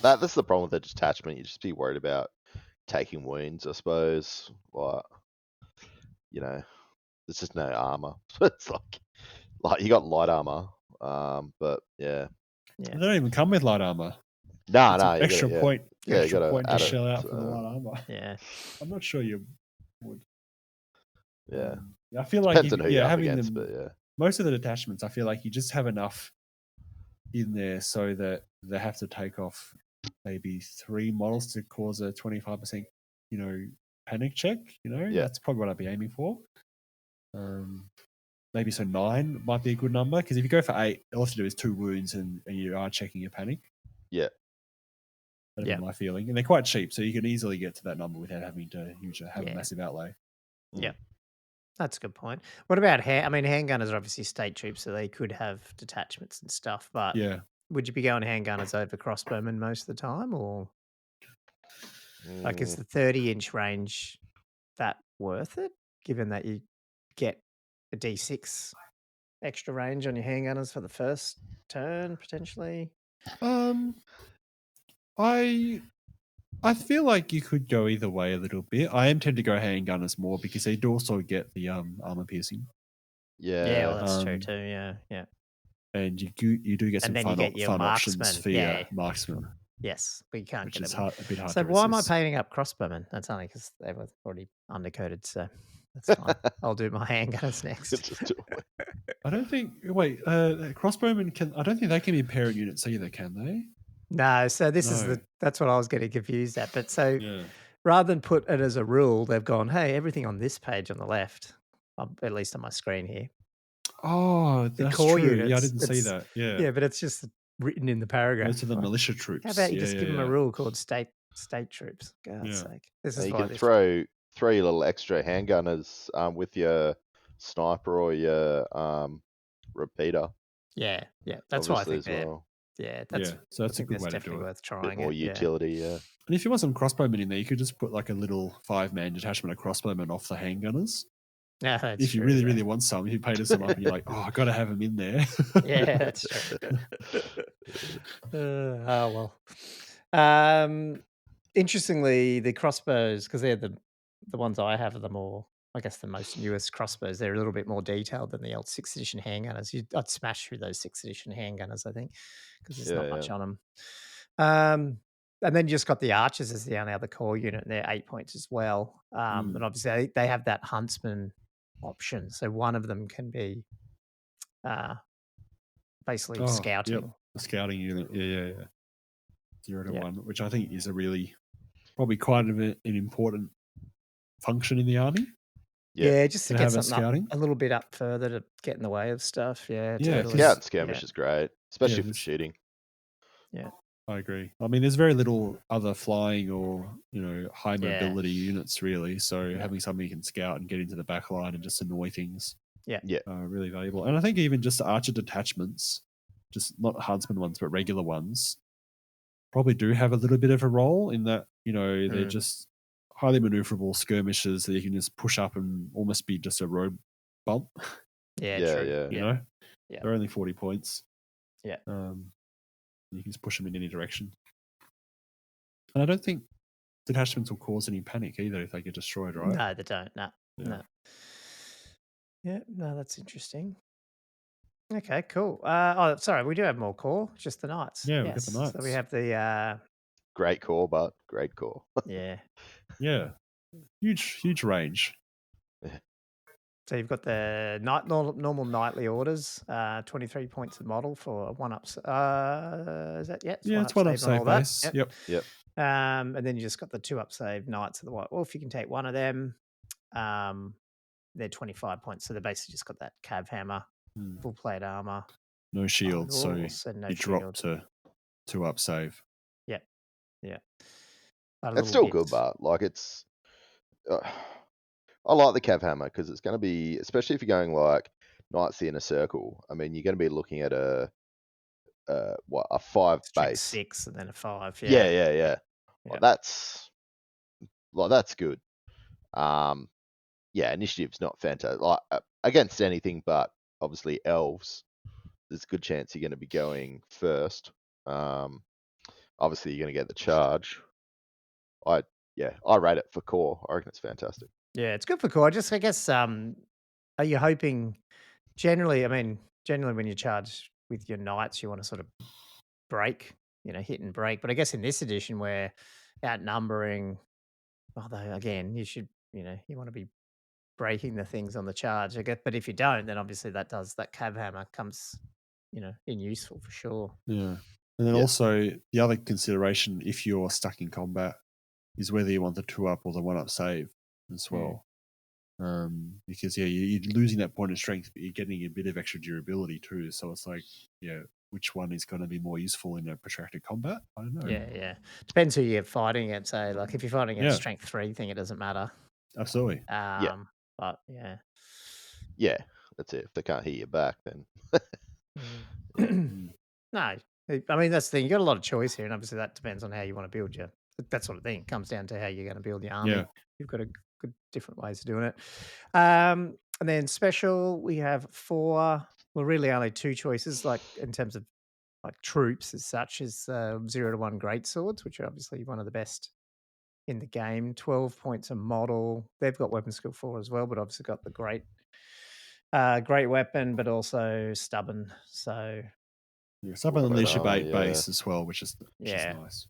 That's the problem with the detachment. You just be worried about taking wounds, I suppose. Like, there's just no armor. It's like you got light armor, but yeah. They don't even come with light armor. No, extra point. Yeah, extra you point to add shell it, out for the light armor. Yeah, I'm not sure you would. Yeah, I feel like depends on who you're up having against, them. but yeah. Most of the detachments, I feel like you just have enough in there so that they have to take off maybe 3 models to cause a 25%, panic check. That's probably what I'd be aiming for. Maybe so 9 might be a good number because if you go for 8, all you have to do is 2 wounds and you are checking your panic. Yeah. That'd be my feeling. And they're quite cheap, so you can easily get to that number without having to have a massive outlay. Yeah. That's a good point. What about handgunners are obviously state troops, so they could have detachments and stuff, but would you be going handgunners over crossbowmen most of the time, or is the 30-inch range that worth it, given that you get a D6 extra range on your handgunners for the first turn, potentially? I feel like you could go either way a little bit. I am tempted to go handgunners more because they do also get the armor piercing. Yeah, well, that's true too. Yeah. And you do get some fun options for your marksman. Yes, but you can't which get is them. a bit hard So to why am I resist. painting up crossbowmen? That's only because they were already undercoded, so that's fine. I'll do my handgunners next. Just do it. I don't think. Wait, crossbowmen can. I don't think they can be parent units either, can they? No. So that's what I was getting confused at. But rather than put it as a rule, they've gone, hey, everything on this page on the left, at least on my screen here. Oh, that's core true. units, Yeah, I didn't see that. Yeah, but it's just written in the paragraph. Those are the militia troops. How about you just give them a rule called state troops? God's sake. This is you why can throw 3 little extra handgunners with your sniper or your repeater. Yeah. That's why I think well. So that's a good way to do it. Worth trying. Bit more utility, And if you want some crossbowmen in there, you could just put like a little 5-man detachment of crossbowmen off the handgunners. Yeah, that's if you really, really want some, if you painted some up and you're like, oh, I got to have them in there. Yeah, that's true. Oh, well. Interestingly, the crossbows, because they're the ones I have are the more, I guess, the most newest crossbows. They're a little bit more detailed than the old 6th edition handgunners. I'd smash through those 6th edition handgunners, I think, because there's not much on them. And then you just got the archers as the only other core unit, and they're 8 points as well. And obviously they have that huntsman option. So one of them can be basically scouting. Yep. A scouting unit. Yeah. 0 to 1, which I think is probably quite an important function in the army. Yeah, just to get something a little bit up further to get in the way of stuff. Yeah, totally. Scout and skirmish is great, especially for shooting. Yeah, I agree. I mean, there's very little other flying or high mobility units really. So having somebody who can scout and get into the back line and just annoy things, are really valuable. And I think even just archer detachments, just not huntsman ones but regular ones, probably do have a little bit of a role in that, they're Mm. just highly maneuverable skirmishers that you can just push up and almost be just a road bump. Yeah, Yeah, true. yeah. You know, Yeah. they're only 40 points. Yeah. You can just push them in any direction. And I don't think detachments will cause any panic either if they get destroyed, right? No, they don't. No. Yeah. No. Yeah, no, that's interesting. Okay, cool. Sorry, we do have more core, just the knights. Yeah, we've got the So we knights. have the Great core, but great core. yeah. Yeah. Huge range. So you've got the normal nightly orders, 23 points a model for one up. Is that Yeah, one it's one up save and all save that. base. Yep. And then you just got the 2 up save knights of the White Wolf. You can take one of them. They're 25 points, so they basically just got that cav hammer, full plate armor, No shield, so and no you drop to 2 up save. Yeah. It's still good, but like it's. I like the cav hammer because it's going to be, especially if you're going like knights in a circle. I mean, you're going to be looking at a 5 base, 6 and then a 5. Yeah. Like that's good. Yeah, initiative's not fantastic. Like against anything, but obviously elves, there's a good chance you're going to be going first. Obviously you're going to get the charge. I rate it for core. I reckon it's fantastic. Yeah, it's good for core. I guess, are you hoping generally when you charge with your knights, you want to sort of break, hit and break. But I guess in this edition where outnumbering, although again, you should, you want to be breaking the things on the charge, I guess. But if you don't, then obviously that cav hammer comes, in useful for sure. Yeah. And then also the other consideration, if you're stuck in combat, is whether you want the 2 up or the 1 up save as well. Because you're losing that point of strength, but you're getting a bit of extra durability too. So it's like, which one is going to be more useful in a protracted combat? I don't know. Yeah. Depends who you're fighting against. Say, like if you're fighting against strength 3 thing, it doesn't matter. Absolutely. But yeah, that's it. If they can't hear you back, then no. I mean, that's the thing. You got a lot of choice here, and obviously that depends on how you want to build that sort of thing. It comes down to how you're going to build your army. Yeah. You've got a good different ways of doing it. And then special, we have 4. Well, really only 2 choices, like in terms of like troops as such, as 0 to 1 great swords, which are obviously one of the best in the game. 12 points a model. They've got weapon skill 4 as well, but obviously got the great weapon, but also stubborn. So stubborn unleash your base as well, which is nice.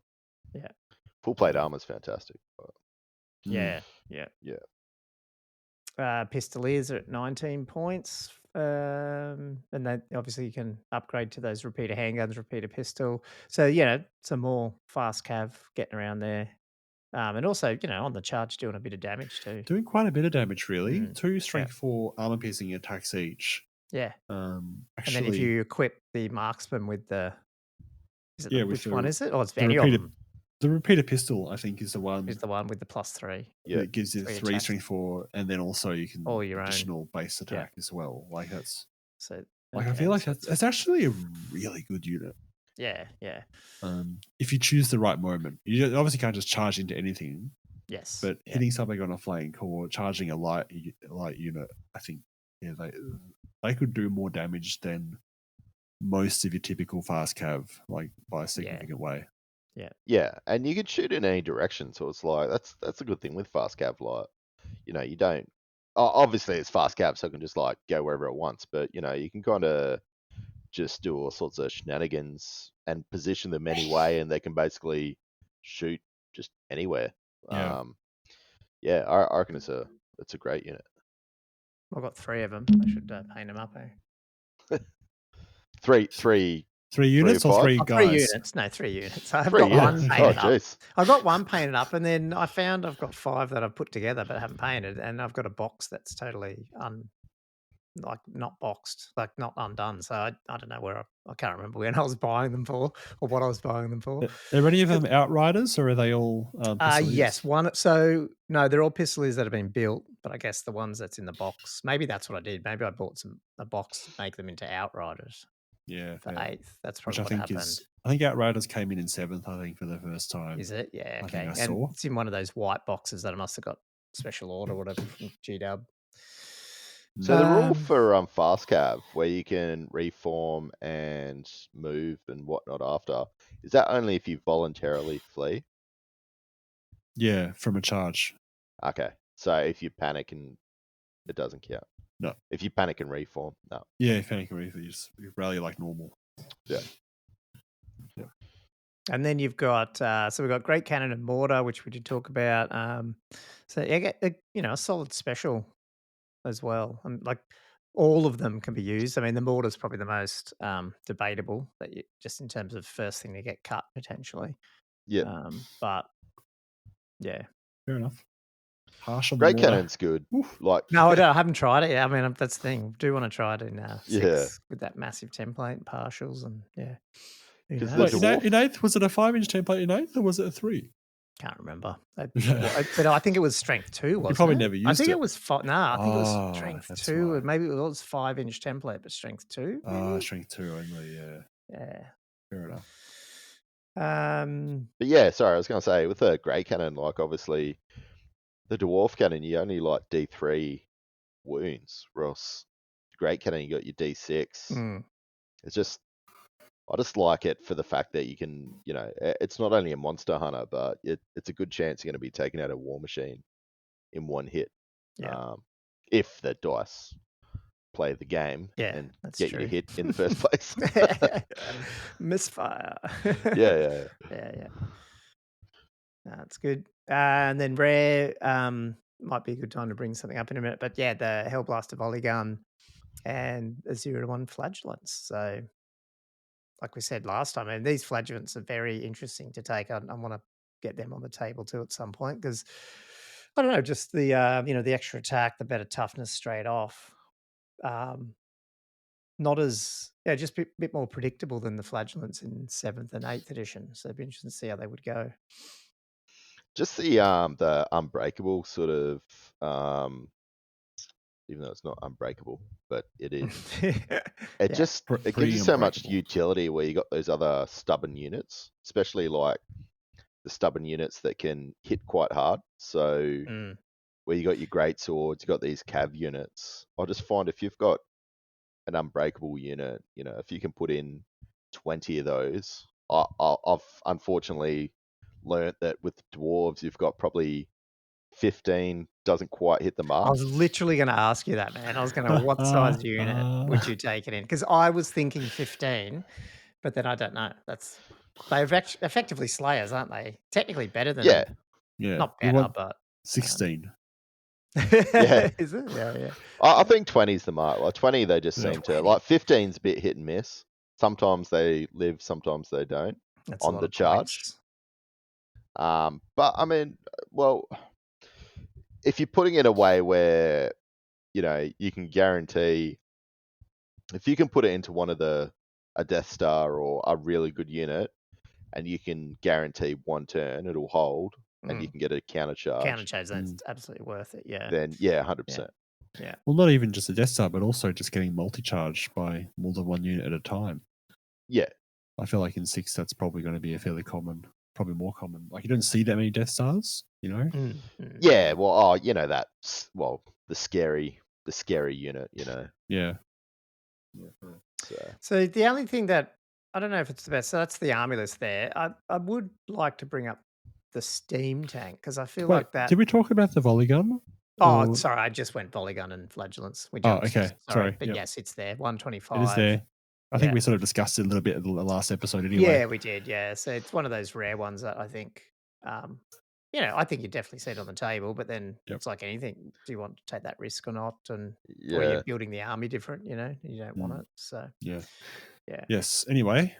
Yeah. Full plate armor is fantastic. Yeah. Pistoliers are at 19 points. And then obviously you can upgrade to those repeater handguns, repeater pistol. So, some more fast cav getting around there. And also, on the charge, doing a bit of damage too. Doing quite a bit of damage, really. 2 strength 4 armor piercing attacks each. Yeah. Actually, and then if you equip the marksman with the, which one is it? Oh, it's any of them. The repeater pistol, I think, is the one. Is the one with the +3. Yeah, it gives you 3 strength 4, and then also you can all your additional base attack as well. Like that's so. I feel like that's actually a really good unit. Yeah. If you choose the right moment, you obviously can't just charge into anything. Yes. But hitting something on a flank or charging a light unit, I think, they could do more damage than most of your typical fast cav, like by a significant way. Yeah, and you can shoot in any direction, so it's like that's a good thing with fast cav. Like, you don't. Obviously, it's fast cav, so it can just like go wherever it wants. But you can kind of just do all sorts of shenanigans and position them anyway, and they can basically shoot just anywhere. Yeah. I reckon it's a great unit. I've got 3 of them. I should paint them up. Three units or 3 guys? 3 units. No, 3 units. I've got one painted up. I've got one painted up, and then I found I've got 5 that I've put together but haven't painted, and I've got a box that's totally not boxed, like not undone. So I don't know where I can't remember when I was buying them for or what I was buying them for. Are any of them outriders, or are they all pistoliers? Yes, one. So no, they're all pistoliers that have been built, but I guess the ones that's in the box. Maybe that's what I did. Maybe I bought a box to make them into outriders. Yeah, for fair. 8th. That's Which probably I what think happened. is, I think Outriders came in 7th. I think for the first time. Is it? Yeah, I okay. think I And saw. it's in one of those white boxes that I must have got special order or whatever from GW. So the rule for fast cav, where you can reform and move and whatnot after, is that only if you voluntarily flee? Yeah, from a charge. Okay, so if you panic and it doesn't count. No. If you panic and reform, no. Yeah, if panic and reform, you rally like normal. Yeah. And then you've got so we've got Great Cannon and Mortar, which we did talk about. So yeah, a solid special as well. Like all of them can be used. I mean, the Mortar's probably the most debatable, but just in terms of first thing to get cut potentially. Yeah. But yeah, fair enough. Harsh on Great the mortar. Cannon's good. Like no, I haven't tried it. I mean, that's the thing. I do want to try it in 6 Yeah. with that massive template and partials and yeah. Who 'Cause knows? the Wait, in 8th, was it a 5-inch template in 8th or was it a 3? Can't remember. But I think it was strength 2, wasn't You probably it? never used I think it. it was I think it was strength that's 2. right. Maybe it was 5-inch template, but strength 2. Maybe? Strength 2 only, yeah. Yeah. Fair enough. But yeah, sorry, I was going to say, with a Grey Cannon, like, obviously, the Dwarf Cannon, you only, like, D3 wounds, whereas Great Cannon, you got your D6. It's just, I just like it for the fact that you can, it's not only a monster hunter, but it's a good chance you're going to be taking out a War Machine in one hit. Yeah. If the dice play the game and get you to hit in the first place. Misfire. Yeah. That's good. And then rare might be a good time to bring something up in a minute. But yeah, the Hellblaster Volley Gun and a 0-1 Flagellants. So like we said last time, and these Flagellants are very interesting to take. I want to get them on the table too at some point because I don't know, just the the extra attack, the better toughness straight off. Not as just a bit more predictable than the Flagellants in 7th and 8th edition. So it'd be interesting to see how they would go. Just the unbreakable sort of even though it's not unbreakable, but it is. It gives you so much utility where you got those other stubborn units, especially like the stubborn units that can hit quite hard. So where you got your great swords, you got these cav units. I just find if you've got an unbreakable unit, if you can put in 20 of those, I've unfortunately learnt that with dwarves, you've got probably 15 doesn't quite hit the mark. I was literally going to ask you that, man. I was going to, what size unit would you take it in? Because I was thinking 15, but then I don't know. They're effectively slayers, aren't they? Technically better than not better, but 16. Is it? Yeah. I think 20 is the mark. Like 20, they just seem to like 15's a bit hit and miss. Sometimes they live, sometimes they don't. That's on the charge. But I mean, well, if you're putting it away where you can guarantee, if you can put it into one of a Death Star or a really good unit, and you can guarantee one turn it'll hold, and you can get a counter charge. Counter charge, that's absolutely worth it. Yeah. Then 100%. Yeah. Well, not even just a Death Star, but also just getting multi-charged by more than one unit at a time. Yeah. I feel like in 6 that's probably going to be a fairly common, probably more common. Like you don't see that many Death Stars, Yeah, well, the scary unit, Yeah. So the only thing that I don't know if it's the best. So that's the army list there. I would like to bring up the steam tank because I feel like that. Did we talk about the volley gun? Oh, sorry, I just went volley gun and Flagellants. Okay. Sorry. But yes, it's there. 125. It is there. I think we sort of discussed it a little bit in the last episode anyway. Yeah, we did. Yeah. So it's one of those rare ones that I think, I think you definitely see it on the table, but then it's like anything. Do you want to take that risk or not? And or you're building the army different, you don't want it. So yeah. Yes. Anyway,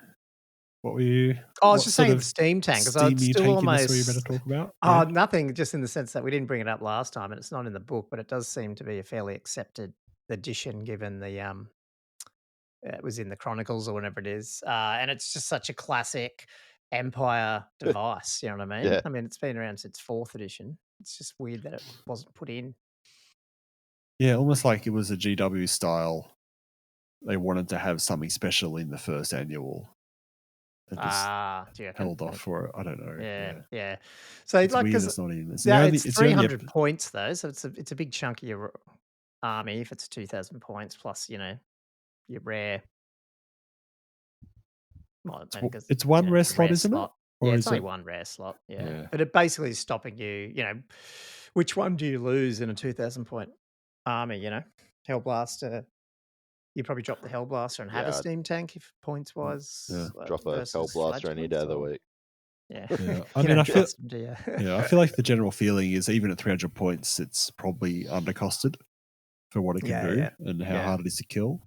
what were you? I was just saying the steam tank because I still almost. You better talk about. Oh, nothing. Just in the sense that we didn't bring it up last time, and it's not in the book, but it does seem to be a fairly accepted addition given the it was in the Chronicles or whatever it is, and it's just such a classic Empire device. You know what I mean? Yeah. I mean, it's been around since 4th edition. It's just weird that it wasn't put in. Yeah, almost like it was a GW style they wanted to have something special in the first annual. And just do you reckon? held off for it. I don't know. Yeah. So It's like, weird because it's not in. It's, it's the only 300 points though, so it's a big chunk of your army if it's 2,000 points plus, your rare. Well, it's one rare it's a slot, isn't slot. it? Or Yeah, is it's only it? one rare slot. Yeah. Yeah. But it basically is stopping you, which one do you lose in a 2,000 point army, Hellblaster. You probably drop the Hellblaster and have a Yeah. steam tank if points wise. Drop a versus Hellblaster any day of the Flagelants, or- week. Yeah. Yeah. I You mean, don't I feel trust them, do you? yeah, I feel like the general feeling is even at 300 points, it's probably undercosted for what it can do and how hard it is to kill.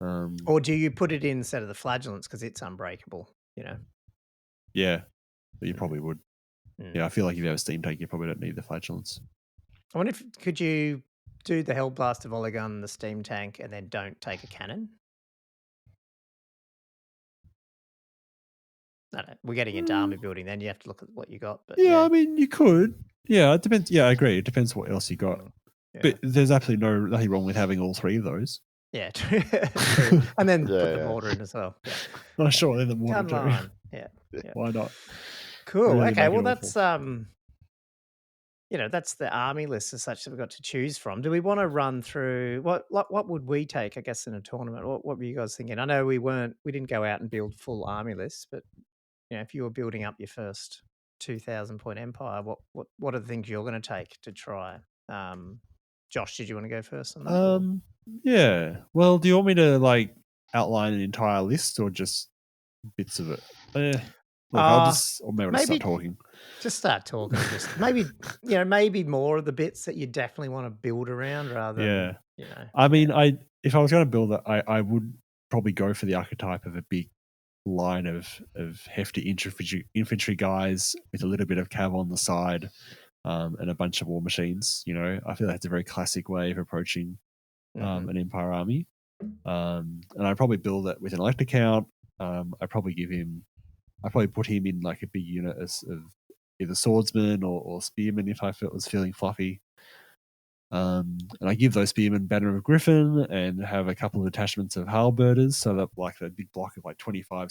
Or do you put it in instead of the Flagellants because it's unbreakable? Yeah, you probably would. Mm. Yeah, I feel like if you have a steam tank, you probably don't need the flagellants. I wonder if could you do the Hellblaster volley gun, the steam tank, and then don't take a cannon? I don't know. We're getting into army building. Then you have to look at what you got. But I mean, you could. Yeah, it depends. Yeah, I agree. It depends what else you got. But there's absolutely nothing wrong with having all three of those. Yeah, true. And then put the mortar in as well. Yeah. Oh, sure, then the mortar. Come on. Yeah. Why not? Cool. Really okay. Well, awful. that's that's the army list as such that we've got to choose from. Do we want to run through what would we take, I guess, in a tournament? What were you guys thinking? I know we didn't go out and build full army lists, but if you were building up your first 2,000 point empire, what are the things you're going to take to try? Josh, did you want to go first on that? Yeah. Well, do you want me to outline an entire list or just bits of it? I'll start talking. Just start talking. Just maybe maybe more of the bits that you definitely want to build around rather than I mean, if I was going to build it, I would probably go for the archetype of a big line of hefty infantry guys with a little bit of cav on the side, and a bunch of war machines. I feel that's a very classic way of approaching an empire army. And I'd probably build it with an elect account. I'd probably put him in a big unit of either swordsman or spearman if I was feeling fluffy. And I give those spearmen Banner of Griffin and have a couple of attachments of halberders, so that a big block of 25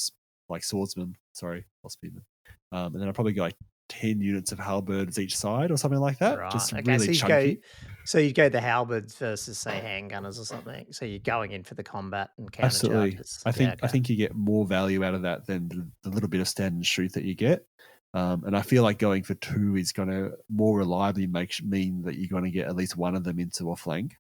swordsmen, sorry, not spearmen. And then I'd probably go 10 units of halberds each side or something like that. Right. Just okay, really chunky. So you'd go the halberds versus say handgunners or something. So you're going in for the combat and counter Absolutely. charges. I think you get more value out of that than the little bit of stand and shoot that you get. And I feel like going for 2 is going to more reliably mean that you're going to get at least one of them into a flank.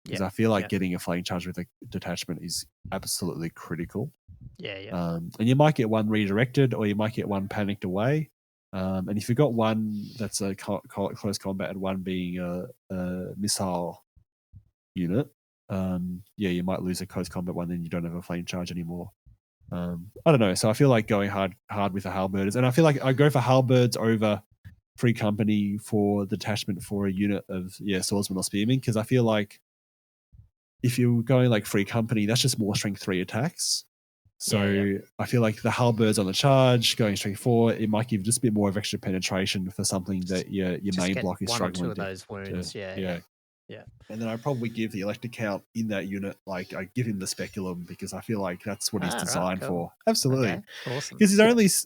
Because I feel like getting a flank charge with a detachment is absolutely critical. Yeah. And you might get one redirected or you might get one panicked away. And if you've got one that's a close combat and one being a missile unit, you might lose a close combat one, then you don't have a flame charge anymore. I don't know. So I feel like going hard with the halberds, and I feel like I go for halberds over free company for detachment for a unit of swordsman or spearman, because I feel like if you're going free company, that's just more strength 3 attacks. So I feel like the halberds on the charge, going strength 4, it might give just a bit more of extra penetration for something that your main block is struggling with. One or 2 of those wounds, yeah. And then I probably give the elect account in that unit, I give him the speculum because I feel like that's what he's designed for. Absolutely, okay. Awesome. Because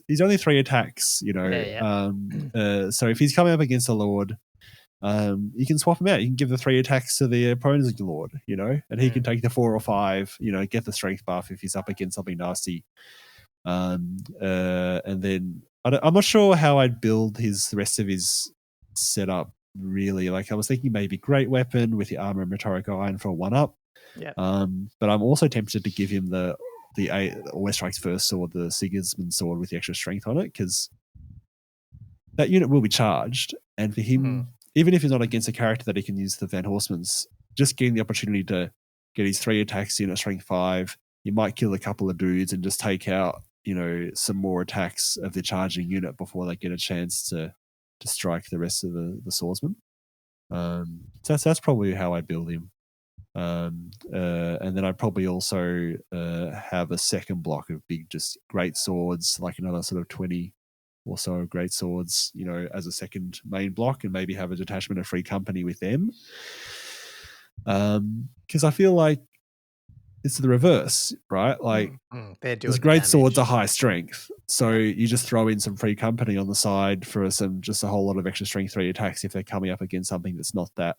he's only 3 attacks, so if he's coming up against a lord, you can swap him out. You can give the 3 attacks to the opponent's lord, and he can take the 4 or 5, get the strength buff if he's up against something nasty. And then I'm not sure how I'd build the rest of his setup. Really, I was thinking maybe great weapon with the armor and meteoric iron for a 1-up. Yeah. But I'm also tempted to give him the West Strikes First sword, the Sigismund sword with the extra strength on it, because that unit will be charged, and for him, even if he's not against a character that he can use the Van Horstmans, just getting the opportunity to get his 3 attacks in at strength 5, you might kill a couple of dudes and just take out some more attacks of the charging unit before they get a chance to strike the rest of the swordsman. So that's probably how I build him. And then I'd probably also have a second block of big, just great swords, another sort of 20 or so great swords, as a second main block, and maybe have a detachment of free company with them. Because I feel like it's the reverse, right? Like they're those doing the great swords damage. are high strength, so you just throw in some free company on the side for just a whole lot of extra strength 3 attacks if they're coming up against something that's not that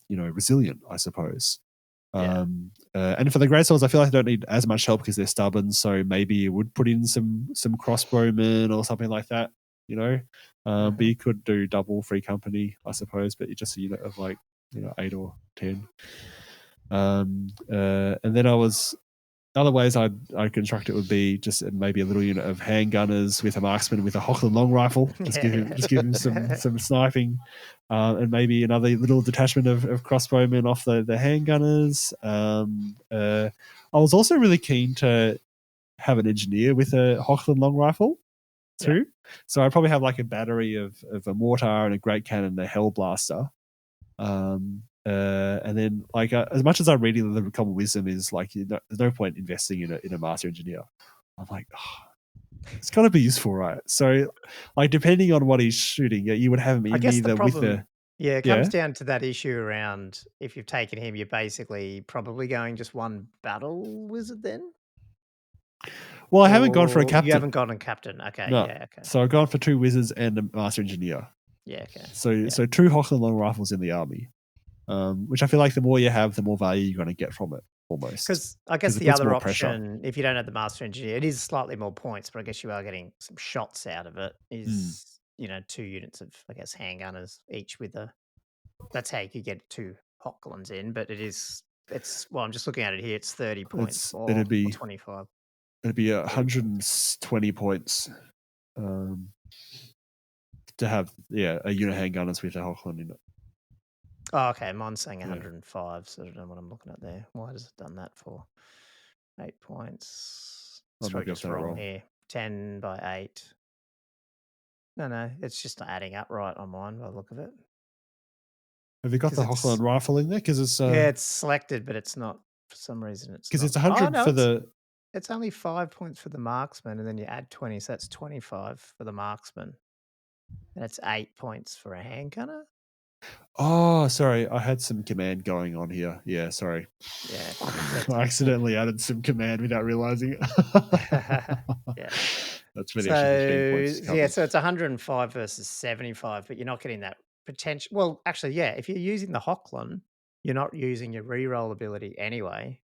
resilient, I suppose. And for the great swords, I feel like they don't need as much help because they're stubborn. So maybe you would put in some crossbowmen or something like that, But you could do double free company, I suppose. But you're just a unit of 8 or 10. And then other ways I'd construct it would be just maybe a little unit of handgunners with a marksman with a Hochland long rifle. Just give him some sniping, and maybe another little detachment of crossbowmen off the handgunners. I was also really keen to have an engineer with a Hochland long rifle too. So I'd probably have a battery of a mortar and a great cannon and a hell blaster. And then as much as I'm reading the common wisdom is there's no point investing in a master engineer. I'm it's got to be useful, right? So depending on what he's shooting, you would have him I guess either the problem, with it comes down to that issue around if you've taken him, you're basically probably going just one battle wizard then. Well, I haven't gone for a captain. You haven't gone on captain. Okay, no. Okay. So I've gone for 2 wizards and a master engineer. Yeah, okay. So 2 Hochland long rifles in the army. Which I feel like the more you have, the more value you're going to get from it, almost. Because I guess the other option, if you don't have the master engineer, it is slightly more points, but I guess you are getting some shots out of it. Is 2 units of handgunners each with that's how you could get 2 Hochlands in, but it's I'm just looking at it here. It's 30 points or 25. It'd be 120 points to have a unit handgunners with a Hochland in it. Oh, okay. Mine's saying 105, so I don't know what I'm looking at there. Why has it done that for 8 points? It's probably just wrong here. 10 by 8. No, it's just not adding up right on mine by the look of it. Have you got the Hochland rifle in there? Because it's it's selected, but it's not for some reason. It's because it's 100 for the. It's only 5 points for the marksman, and then you add 20, so that's 25 for the marksman. And it's 8 points for a handgunner. Oh, sorry. I had some command going on here. Yeah, sorry. Yeah. I accidentally added some command without realizing it. Yeah. That's pretty points. Yeah, so it's 105 versus 75, but you're not getting that potential. Well, actually, if you're using the Hochland, you're not using your reroll ability anyway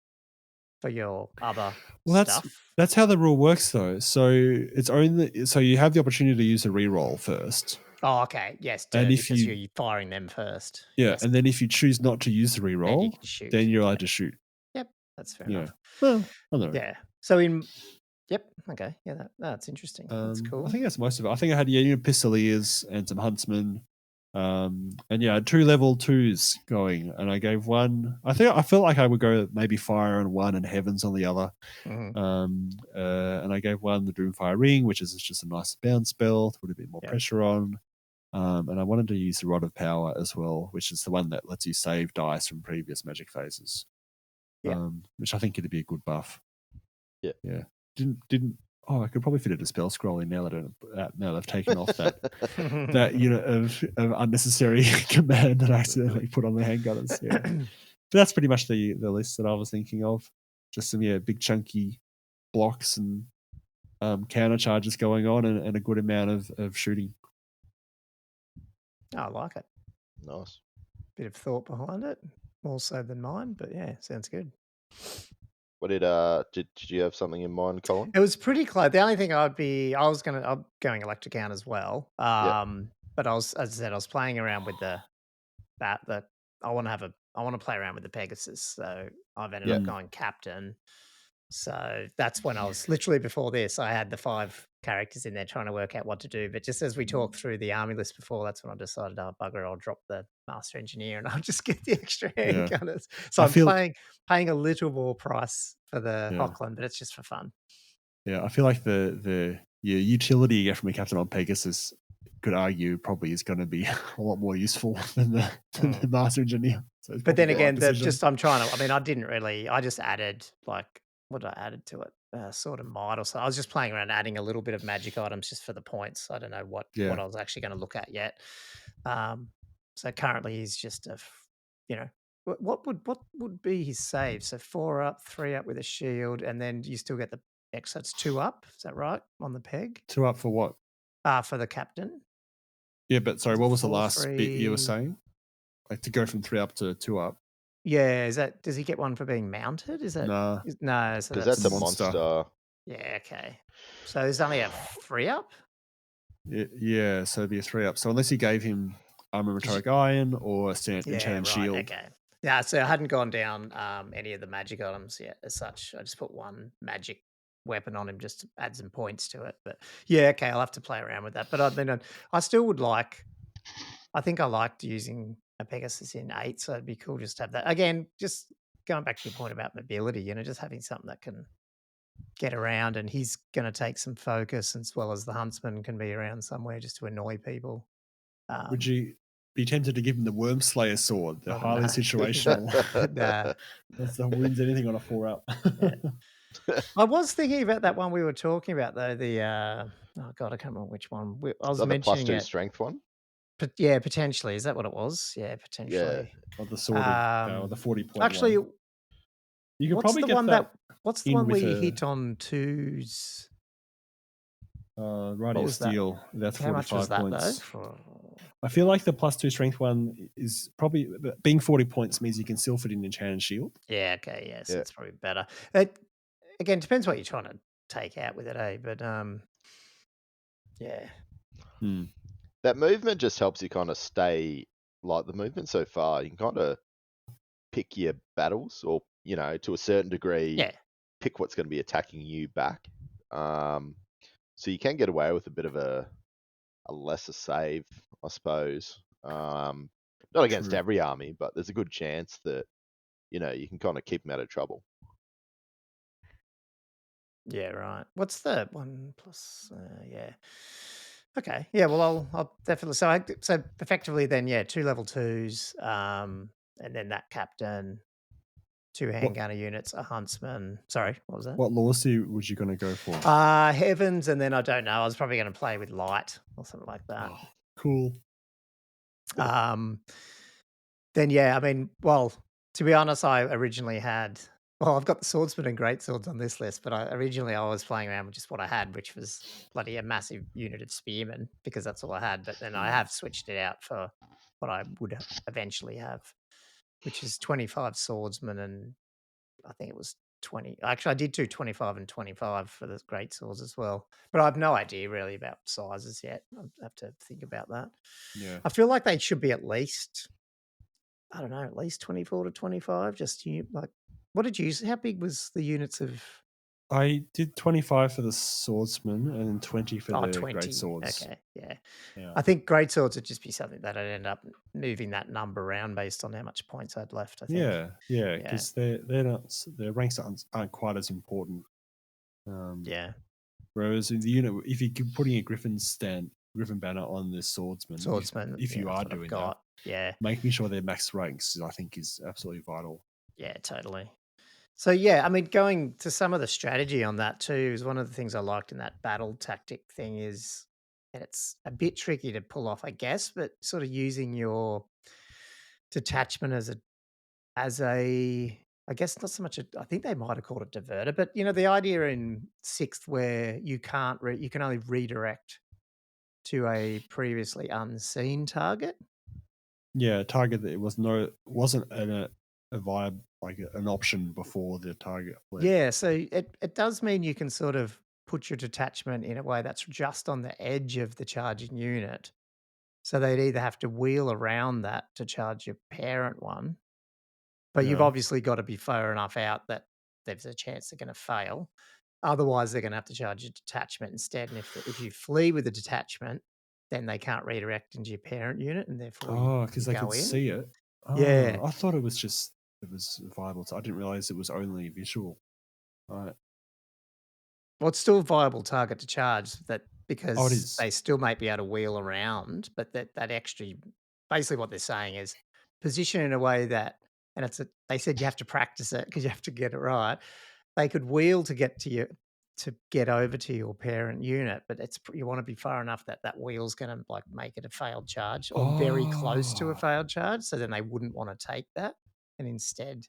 for your other stuff. That's how the rule works, though. So it's only you have the opportunity to use a reroll first. Oh, okay. Yes, and if you're firing them first. Yeah, yes. And then if you choose not to use the reroll, then you're allowed to shoot. Yep, that's fair enough. Well, I don't know. Yeah. So okay. Yeah, that's interesting. That's cool. I think that's most of it. I think I had pistoliers and some huntsmen. And I had 2 level 2s going, and I gave one. I felt like I would go maybe fire on one and heavens on the other. And I gave one the Doomfire Ring, which is just a nice bounce spell to put a bit more pressure on. And I wanted to use the Rod of Power as well, which is the one that lets you save dice from previous magic phases. Which I think it'd be a good buff. Yeah. Didn't. Oh, I could probably fit a dispel scroll in now that they've taken off that unit of unnecessary command that I accidentally put on the handgunners. Yeah. But that's pretty much the list that I was thinking of. Just some big chunky blocks and counter charges going on and a good amount of shooting. I like it. Nice. Bit of thought behind it, more so than mine, but sounds good. What did you have something in mind, Colin? It was pretty close. The only thing I'm going electric count as well. But as I said, I was playing around with I want to play around with the Pegasus, so I've ended up going captain. So that's when I was literally before this, I had the 5 characters in there trying to work out what to do. But just as we talked through the army list before, that's when I decided, bugger, I'll drop the master engineer and I'll just get the extra handgunners. So I'm paying a little more price for the Hochland, but it's just for fun. Yeah, I feel like the utility you get from a captain on Pegasus could argue probably is going to be a lot more useful than the master engineer. So but then again, I just added what I added to it, sort of might or so. I was just playing around adding a little bit of magic items just for the points. I don't know what I was actually going to look at yet. So currently he's just what would be his save? So 4 up, 3 up with a shield, and then you still get the extra. It's 2 up. Is that right on the peg? 2 up for what? For the captain. Yeah, but sorry, Is it what was the 4, last bit you were 3? saying? Like to go from 3 up to 2 up? Yeah, does he get one for being mounted? Is that Nah, no? So Because that's that's a monster. yeah. Okay. So there's only a 3 up. yeah, so it'd be a 3 up. So unless you gave him armor metallic iron or a enchanted shield. Okay. Yeah, so I hadn't gone down any of the magic items yet as such. I just put one magic weapon on him just to add some points to it. But yeah, okay, I'll have to play around with that. But I mean, I still would like. I think I liked using a Pegasus in 8, so it'd be cool just to have that. Again, just going back to your point about mobility, just having something that can get around, and he's going to take some focus as well as the huntsman can be around somewhere just to annoy people. Would you be tempted to give him the Worm Slayer sword? They're Oh, highly no. situational. Nah. That's the wins anything on a 4 up. I was thinking about that one we were talking about though. The oh god, I can't remember which one. I was Is that the mentioning +2 it. strength one? But yeah, potentially. Is that what it was? Yeah, potentially. Or the sword of the 40-point actually, one. You could what's probably the get one that what's the in one where with you a- hit on 2s? Radius was that? Steel. That's How much was 45 that points. though? I feel like the +2 strength one is probably being 40 points means you can still fit in enchanted shield. Yeah, okay, yes, Yeah. it's probably better. It again depends what you're trying to take out with it, eh? But yeah. That movement just helps you kind of stay like the movement so far. You can kind of pick your battles, or to a certain degree, Yeah. pick what's going to be attacking you back. So you can get away with a bit of a lesser save, I suppose. Not against True. every army, but there's a good chance that you can kind of keep them out of trouble. Yeah, right. What's the 1 plus? Yeah. Okay. Yeah. Well, I'll definitely. So effectively, then, yeah, 2 level 2s, and then that captain, 2 handgunner units, a huntsman. Sorry, what was that? What lawsuit was you going to go for? Heavens, and then I don't know. I was probably going to play with light or something like that. Oh, cool. Then yeah, I mean, well, to be honest, I originally had. Well, I've got the swordsman and great swords on this list, but originally I was playing around with just what I had, which was bloody a massive unit of spearmen because that's all I had. But then I have switched it out for what I would eventually have, which is 25 swordsmen, and I think it was 20. Actually, I did do 25 and 25 for the great swords as well, but I have no idea really about sizes yet. I'll have to think about that. Yeah. I feel like they should be at least, I don't know, at least 24 to 25. Just like, what did you? How big was the units of? I did 25 for the swordsman and then 20 for the 20. great swords. Okay, yeah. Yeah. I think great swords would just be something that I'd end up moving that number around based on how much points I'd left. I think. Yeah, because they're not, their ranks aren't quite as important. Yeah. Whereas in the unit, if you're putting a griffin banner on the swordsman, if you are doing that, yeah, making sure they're max ranks, I think, is absolutely vital. Yeah, totally. So yeah, I mean, going to some of the strategy on that too is one of the things I liked in that battle tactic thing is, and it's a bit tricky to pull off, I guess, but sort of using your detachment as a I guess not so much I think they might have called it diverter, but the idea in 6th where you can't you can only redirect to a previously unseen target. Yeah, a target that wasn't a vibe, like an option before the target fled. Yeah, so it does mean you can sort of put your detachment in a way that's just on the edge of the charging unit. So they'd either have to wheel around that to charge your parent one, but you've Yeah. obviously got to be far enough out that there's a chance they're going to fail. Otherwise, they're going to have to charge your detachment instead. And if you flee with the detachment, then they can't redirect into your parent unit, and therefore because they go could in. see it. Yeah. I thought it was viable. I didn't realize it was only visual. Right. Well, it's still a viable target to charge because it is. they still might be able to wheel around, but that extra, basically what they're saying is position in a way that, and they said you have to practice it because you have to get it right. They could wheel to get over to your parent unit, but you want to be far enough that wheel's going to make it a failed charge or very close to a failed charge. So then they wouldn't want to take that. and instead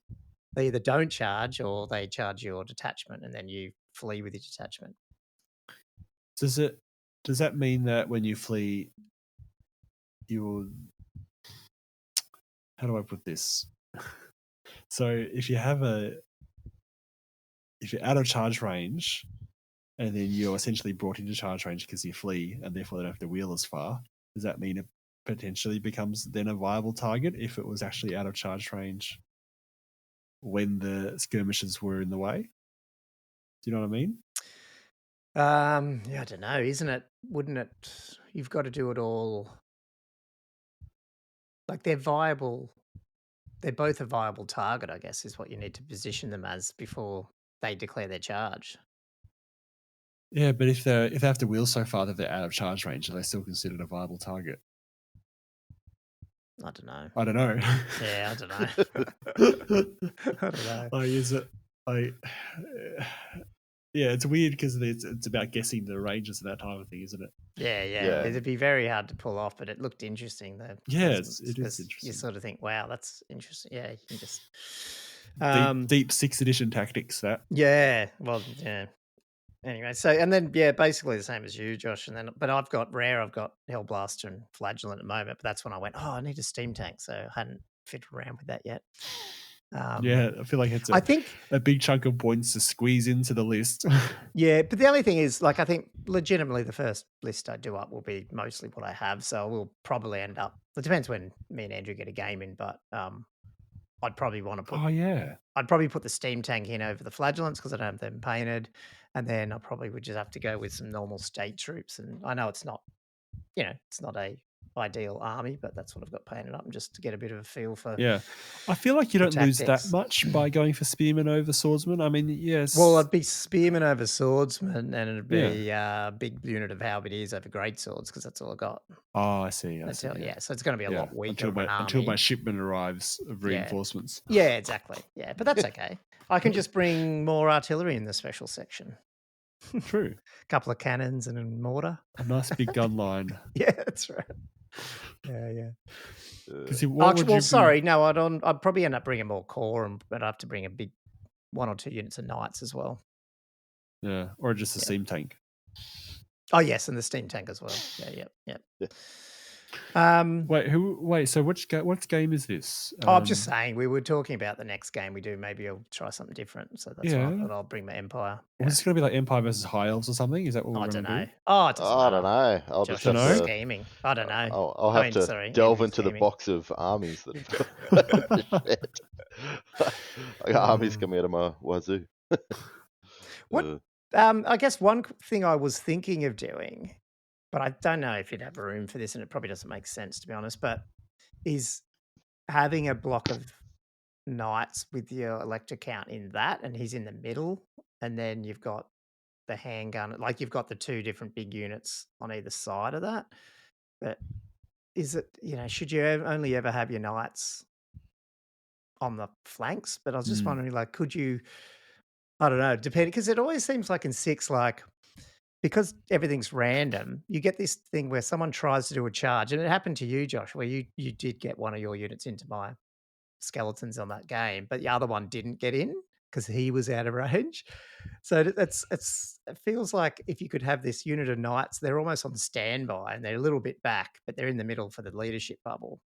they either don't charge or they charge your detachment, and then you flee with your detachment. Does that mean that when you flee, you'll... How do I put this? So if you're out of charge range, and then you're essentially brought into charge range because you flee, and therefore they don't have to wheel as far, does that mean it potentially becomes then a viable target if it was actually out of charge range when the skirmishes were in the way? Do you know what I mean? Yeah, I don't know, isn't it? Wouldn't it? You've got to do it all. Like they're viable. They're both a viable target, I guess, is what you need to position them as before they declare their charge. Yeah, but if they have to wheel so far that they're out of charge range, are they still considered a viable target? I don't know. I don't know. Yeah, I don't know. I don't know. Like, is it like? Yeah, it's weird because it's about guessing the ranges and that type of thing, isn't it? Yeah. Yeah. It'd be very hard to pull off, but it looked interesting though. Yeah, it is because interesting. You sort of think, wow, that's interesting. Yeah, you can just deep 6th edition tactics. That. Yeah. Well, yeah. Anyway, so and then basically the same as you, Josh. And then, but I've got Hellblaster and Flagellant at the moment. But that's when I went, oh, I need a steam tank, so I hadn't fiddled around with that yet. Yeah, I feel like it's a big chunk of points to squeeze into the list. Yeah, but the only thing is, like, I think legitimately the first list I do up will be mostly what I have, so we'll probably end up. It depends when me and Andrew get a game in, but I'd probably want to put. Oh yeah, I'd probably put the steam tank in over the Flagellants because I don't have them painted, and then I probably would just have to go with some normal state troops. And I know it's not, it's not a ideal army, but that's what I've got painted up, and just to get a bit of a feel for. Yeah, I feel like you don't lose that much by going for Spearman over Swordsman. I mean, yes. Well, it'd be Spearman over Swordsman, and it'd be big unit of Halberdiers over Great Swords because that's all I got. Oh, I see. Yeah, so it's going to be a lot weaker until my shipment arrives of reinforcements. Yeah, exactly. Yeah, but that's okay. I can just bring more artillery in the special section. True. A couple of cannons and a mortar. A nice big gun line. Yeah, that's right. Yeah. Sorry, no, I'd probably end up bringing more core, but I'd have to bring a big 1 or 2 units of knights as well. Yeah, or just a steam tank. Oh yes, and the steam tank as well. Yeah. So which game is this? I'm just saying, we were talking about the next game we do. Maybe I'll try something different. So that's why I thought I'll bring my Empire. Was this going to be like Empire versus High Elves or something? Is that what we're going to do? Oh, it doesn't I don't know. I'll Josh just have to scheming. I don't know. I'll have to delve into the box of armies that I got armies coming out of my wazoo. What? I guess one thing I was thinking of doing, but I don't know if you'd have room for this, and it probably doesn't make sense to be honest, but is having a block of knights with your elector count in that, and he's in the middle, and then you've got the handgun, like you've got the 2 different big units on either side of that. But is it, should you only ever have your knights on the flanks? But I was just wondering, like, could you, I don't know, depending, because it always seems like in 6, like, because everything's random, you get this thing where someone tries to do a charge, and it happened to you, Josh, where you did get one of your units into my skeletons on that game, but the other one didn't get in because he was out of range. So it feels like if you could have this unit of knights, they're almost on standby and they're a little bit back, but they're in the middle for the leadership bubble.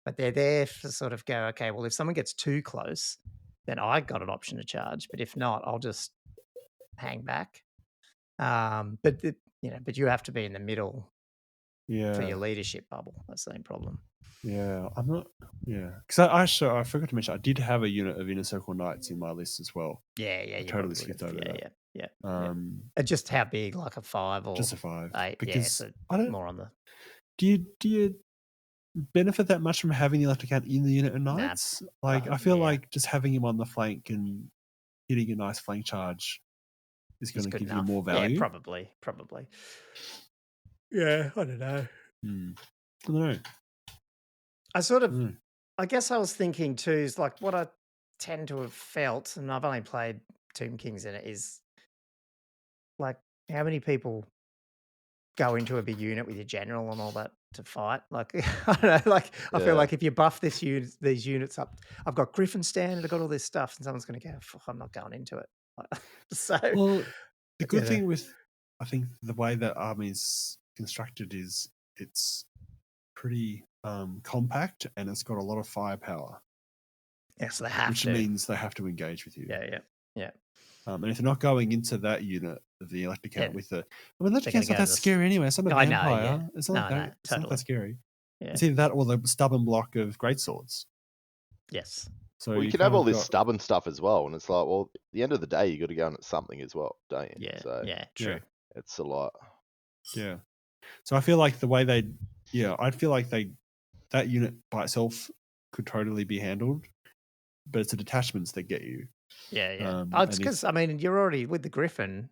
But they're there to sort of go, okay, well, if someone gets too close, then I got an option to charge. But if not, I'll just hang back. But you have to be in the middle for your leadership bubble. That's the same problem. Yeah, I'm not. Yeah, because I forgot to mention I did have a unit of Inner Circle Knights in my list as well. Yeah, I totally skipped over that. Yeah. Just how big, like a 5 or just a 5? 8? Because so I don't more on the. Do you benefit that much from having the electric count in the unit of knights? I feel like just having him on the flank and hitting a nice flank charge is going to give you more value. Yeah, probably. Yeah, I don't know. I don't know. I sort of, I guess I was thinking too, is like what I tend to have felt, and I've only played Tomb Kings in it, is like how many people go into a big unit with your general and all that to fight. Like I don't know, like I feel Yeah. like if you buff these units up, I've got Griffin standard, I've got all this stuff, and someone's going to go, "Fuck, I'm not going into it." So, Well, the good know. thing with, I think, the way that army's constructed is it's pretty compact and it's got a lot of firepower. Yes, they have which to. means they have to engage with you. Yeah. And if they're not going into that unit of the electric count with the, I mean, electric They're count's gonna not go that to scary anyway. It's not a I know, vampire. yeah. It's not No, that. It's not totally. that scary. Yeah. It's either that or the stubborn block of greatswords. Yes. So well, you can have all this stubborn stuff as well, and it's like, well, at the end of the day, you got to go in at something as well, don't you? Yeah. So, True. It's a lot. Yeah. So I feel like the way I feel like that unit by itself could totally be handled, but it's the detachments that get you. Yeah. It's because I mean you're already with the Griffin.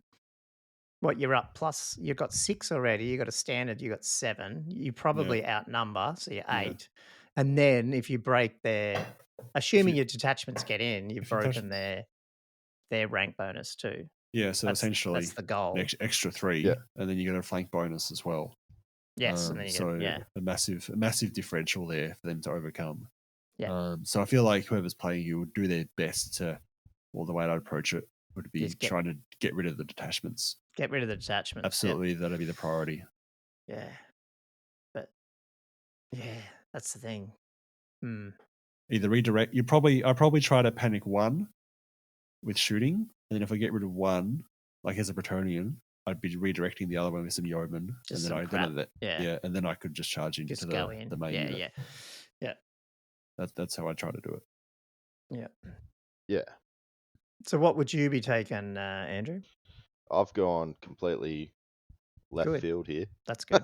What you're up plus you've got 6 already. You got a standard. You got 7. You probably outnumber, so you're 8. And then if you break their, assuming your detachments get in, you've broken their rank bonus too. Yeah, so essentially that's the goal. Extra 3, and then you get a flank bonus as well. Yes, and then you get a massive differential there for them to overcome. Yeah. So I feel like whoever's playing you would do their best to, well, the way I'd approach it would be trying to get rid of the detachments. Get rid of the detachments. Absolutely, that'd be the priority. Yeah, but that's the thing. Either redirect. I probably try to panic 1 with shooting, and then if I get rid of 1, like as a Bretonnian, I'd be redirecting the other one with some yeomen, and then I could just charge into the main unit. Yeah. That's how I try to do it. Yeah. So what would you be taking, Andrew? I've gone completely left field here. That's good.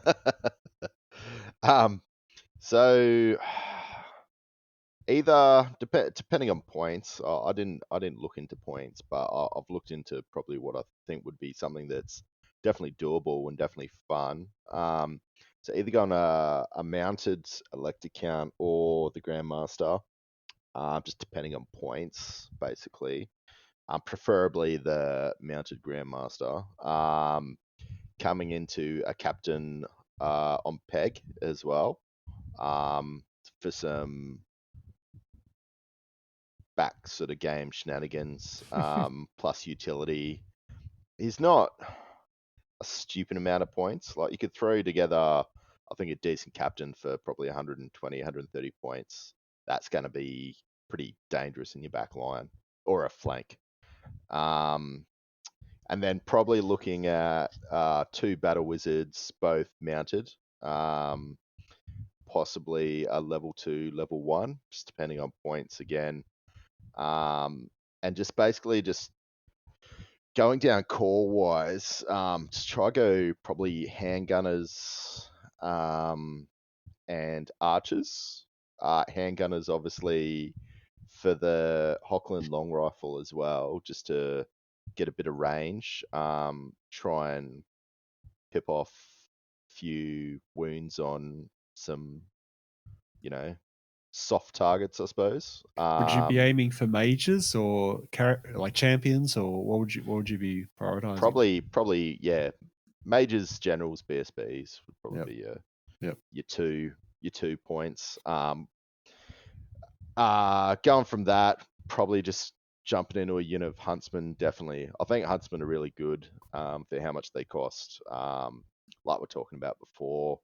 So either depending on points, I didn't look into points, but I've looked into probably what I think would be something that's definitely doable and definitely fun. So either going a mounted electric count or the Grandmaster, just depending on points, basically. Preferably the mounted Grandmaster. Coming into a captain on peg as well, for some back sort of game shenanigans, plus utility. He's not a stupid amount of points. Like you could throw together, I think, a decent captain for probably 120, 130 points. That's going to be pretty dangerous in your back line or a flank. And then probably looking at 2 battle wizards, both mounted, possibly a level 2, level 1, just depending on points again. And just basically just going down core wise, just try go probably handgunners and archers. Handgunners obviously for the Hochland long rifle as well, just to get a bit of range. Try and pip off a few wounds on some, soft targets, I suppose. Would you be aiming for mages or like champions, or what would you be prioritizing? Probably, yeah. Mages, generals, BSBs would probably be your 2 points. Going from that, probably just jumping into a unit of huntsmen. Definitely, I think huntsmen are really good for how much they cost. Like we're talking about before.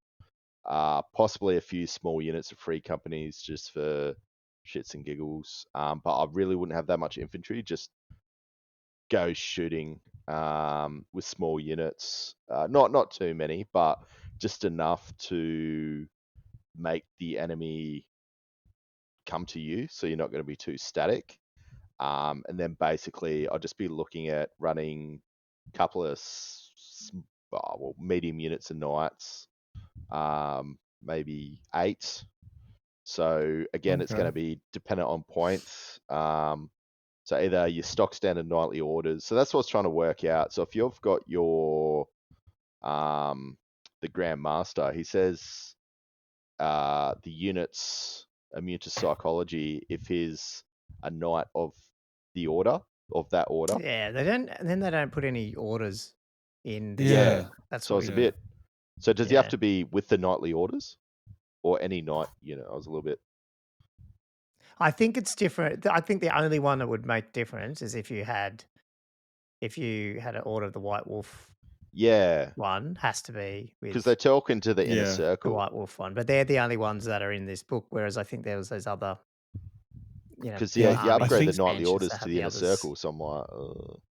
Possibly a few small units of free companies just for shits and giggles. But I really wouldn't have that much infantry. Just go shooting with small units. Not too many, but just enough to make the enemy come to you, so you're not going to be too static. And then basically, I'll just be looking at running a couple of medium units of knights, maybe 8. So again, it's going to be dependent on points. So either your stock standard nightly orders. So that's what's trying to work out. So if you've got your the Grand Master, he says the unit's immune to psychology if he's a knight of the order, of that order. Yeah, they don't put any orders in. That's so it's a bit So does he have Yeah. to be with the knightly orders or any knight unit? I was a little bit. I think it's different. I think the only one that would make difference is if you had an Order of the White Wolf Yeah, one, has to be because with they talk into the inner Yeah. the circle. White Wolf one. But they're the only ones that are in this book, whereas I think there was those other, Because Yeah, you I upgrade the think- knightly expansions orders that to have the the inner others. circle, so I'm like,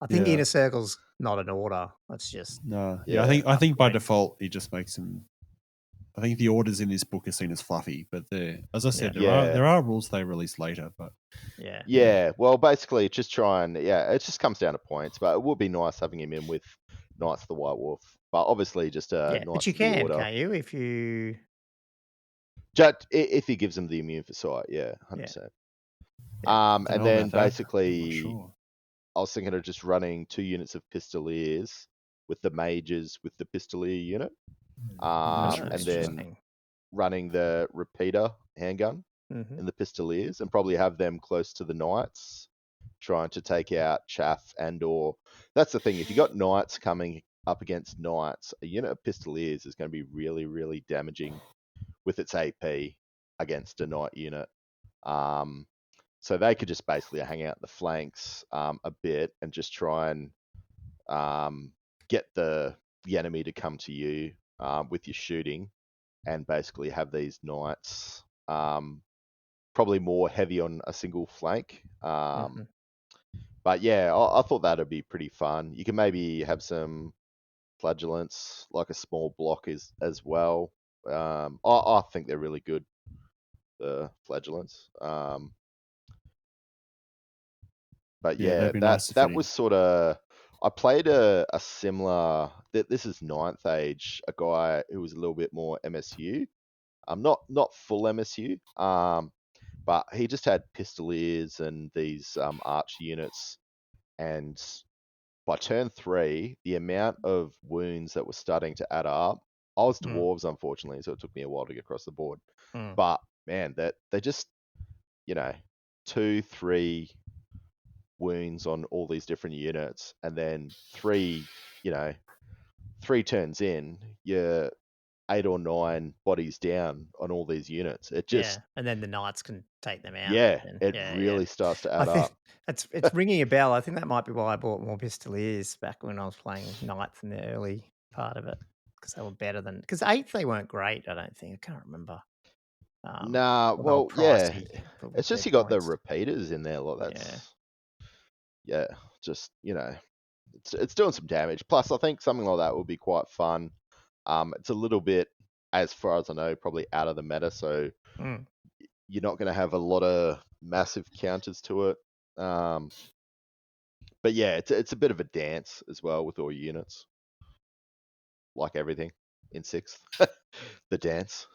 I think Yeah. Inner Circle's not an order. It's just No. Yeah. Yeah, I think by upgrade. default he just makes them. I think the orders in this book are seen as fluffy, but as I said, Yeah. there are rules they release later. But yeah. Well, basically, just try and it just comes down to points. But it would be nice having him in with Knights of the White Wolf. But obviously, just yeah, Knights but you of the can, Order. can't you? If you Just if he gives them the immune for sight, 100%. I don't And know then about that. I'm not basically, sure. I was thinking of just running 2 units of Pistoliers with the mages with the Pistolier unit, that's and then interesting. running the repeater handgun Mhm. in the Pistoliers, and probably have them close to the knights, trying to take out chaff or. That's the thing. If you got knights coming up against knights, a unit of Pistoliers is going to be really, really damaging with its AP against a knight unit. So they could just basically hang out the flanks a bit and just try and get the enemy to come to you with your shooting, and basically have these knights probably more heavy on a single flank. But yeah, I thought that'd be pretty fun. You can maybe have some flagellants, like a small block as well. I think they're really good, the flagellants. But Yeah, yeah, that'd be nice to fit that in. was sort of. I played a similar. This is ninth age. A guy who was a little bit more MSU. Not full MSU. But he just had Pistoliers and these arch units, and by turn 3, the amount of wounds that were starting to add up. I was dwarves, unfortunately, so it took me a while to get across the board. But man, that they just 2, 3 wounds on all these different units, and then 3 turns in, you're 8 or 9 bodies down on all these units. It just and then the knights can take them out. it really starts to I add think up. it's ringing a bell. I think that might be why I bought more Pistoliers back when I was playing knights in the early part of it, because they were better than. Because 8th they weren't great. I don't think. I can't remember. Nah, Or they were well, yeah, pricey for it's just their you got the points. repeaters in there. Like that's just it's doing some damage. Plus, I think something like that would be quite fun. It's a little bit, as far as I know, probably out of the meta, so you're not going to have a lot of massive counters to it. But yeah, it's a bit of a dance as well with all your units, like everything in 6th, the dance.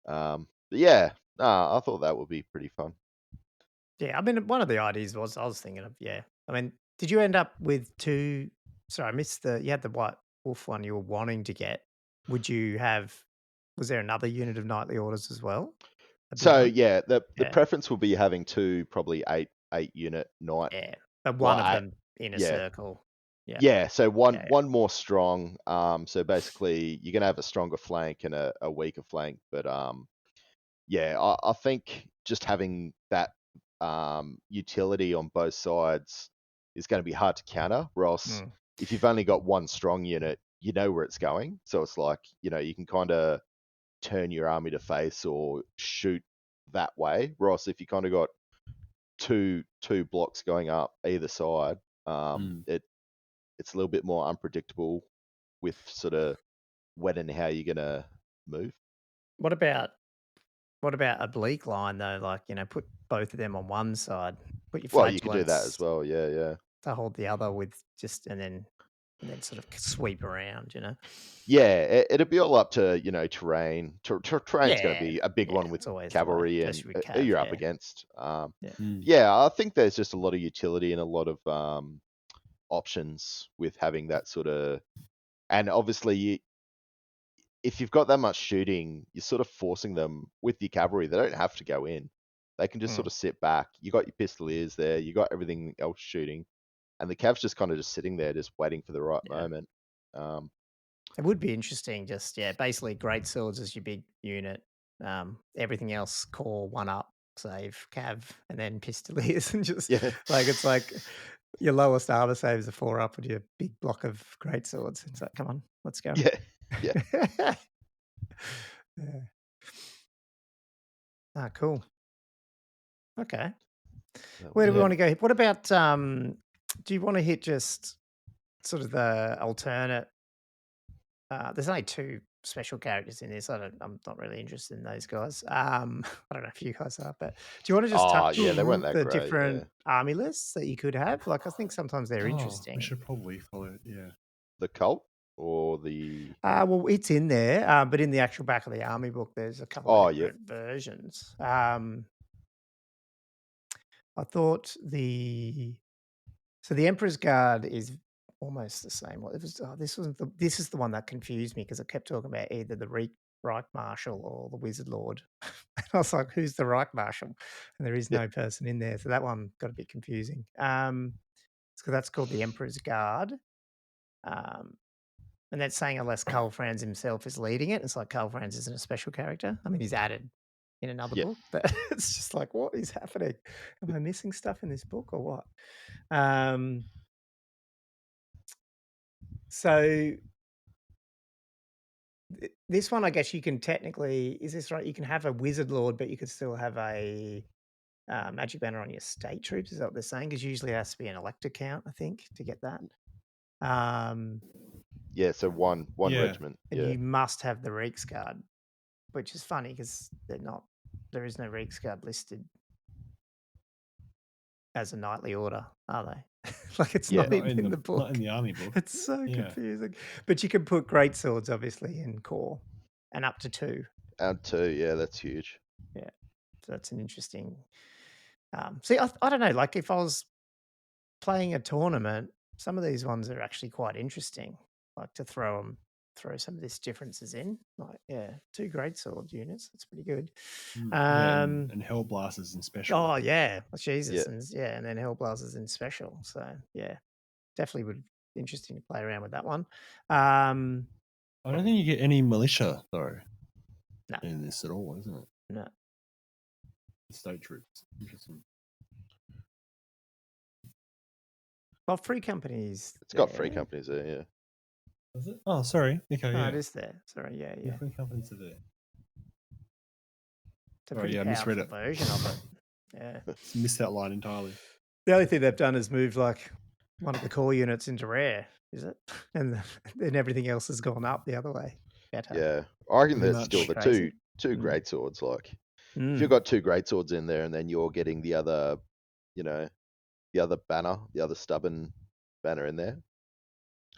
But yeah, I thought that would be pretty fun. Yeah, I mean, one of the ideas was I was thinking of. I mean, did you end up with 2? Sorry, I missed you had the White Wolf one you were wanting to get. Would you have? Was there another unit of knightly orders as well? A big So one? yeah, the Yeah. preference will be having 2 probably 8 unit knight. Yeah, but one of them in a yeah. circle. Yeah. Yeah, so one Yeah. more strong. So basically you're gonna have a stronger flank and a weaker flank. But yeah, I think just having that utility on both sides is going to be hard to counter. Or else, if you've only got one strong unit, you know where it's going. So it's like you can kind of turn your army to face or shoot that way. Or else, if you kind of got two blocks going up either side, it's a little bit more unpredictable with sort of when and how you're gonna move. What about oblique line though? Like, put both of them on one side. Put your Well, you could do that as flagellants well. Yeah. to hold the other with just and then sort of sweep around, Yeah, it'd be all up to terrain. Terrain's going to be a big one with it's always the way, cavalry and especially with who cav, you're up against. Yeah. Yeah, I think there's just a lot of utility and a lot of options with having that sort of. And obviously, if you've got that much shooting, you're sort of forcing them with your cavalry. They don't have to go in; they can just sort of sit back. You got your pistoliers there. You got everything else shooting, and the cav's just kind of just sitting there, just waiting for the right moment. It would be interesting. Just basically great swords as your big unit. Everything else core 1-up, save cav, and then pistoliers, and just Yeah. it's like your lowest armor save is a 4-up with your big block of great swords. It's like, come on, let's go. Yeah. Yeah. Yeah. Ah, cool. Okay. Where do we want to go? What about do you want to hit just sort of the alternate? There's only 2 special characters in this. I'm not really interested in those guys. I don't know if you guys are, but do you want to just Oh, touch yeah, they weren't that the great. Yeah. different army lists that you could have? Like, I think sometimes they're We interesting. should probably follow it. Yeah. The cult or the. Well, it's in there, but in the actual back of the army book, there's a couple Oh, of yeah. different versions. I thought the Emperor's Guard is almost the same. Well, it was this is the one that confused me because it kept talking about either the Reich Marshal or the Wizard Lord. And I was like, who's the Reich Marshal? And there is Yeah. no person in there, so that one got a bit confusing. So that's called the Emperor's Guard. And that's saying unless Karl Franz himself is leading it. It's like Karl Franz isn't a special character. I mean, he's added in another Yeah. book, but it's just like, what is happening? Am I missing stuff in this book or what? So this one, I guess you can technically, is this right? You can have a Wizard Lord, but you could still have a magic banner on your state troops. Is that what they're saying? Because usually it has to be an elector count, I think, to get that. Yeah, so one regiment. And Yeah. you must have the Reichsguard, which is funny because there is no Reichsguard listed as a knightly order, are they? Like, it's not even in the book. Not in the army book. It's so confusing. But you can put great swords, obviously, in core, and up to 2. Up to, yeah, that's huge. Yeah, so that's an interesting. See, I don't know. Like, if I was playing a tournament, some of these ones are actually quite interesting. Like to throw some of these differences in. Like, 2 great sword units. That's pretty good. And Hellblasters in special. Oh yeah, Jesus, Yeah. and then Hellblasters in special. So yeah, definitely would be interesting to play around with that one. I don't think you get any militia though. No. In this at all, isn't it? No. State troops. Interesting. Well, free companies. It's got free companies there, yeah. Is it? Oh, sorry. Okay, yeah. It is there. Sorry, yeah. Free companies are there. It's a pretty powerful version of it. Yeah. Missed that line entirely. The only thing they've done is moved like one of the core units into rare, is it? And then everything else has gone up the other way. Better. Yeah. I reckon there's still the two great swords. Like, if you've got 2 great swords in there and then you're getting the other, the other banner, the other stubborn banner in there.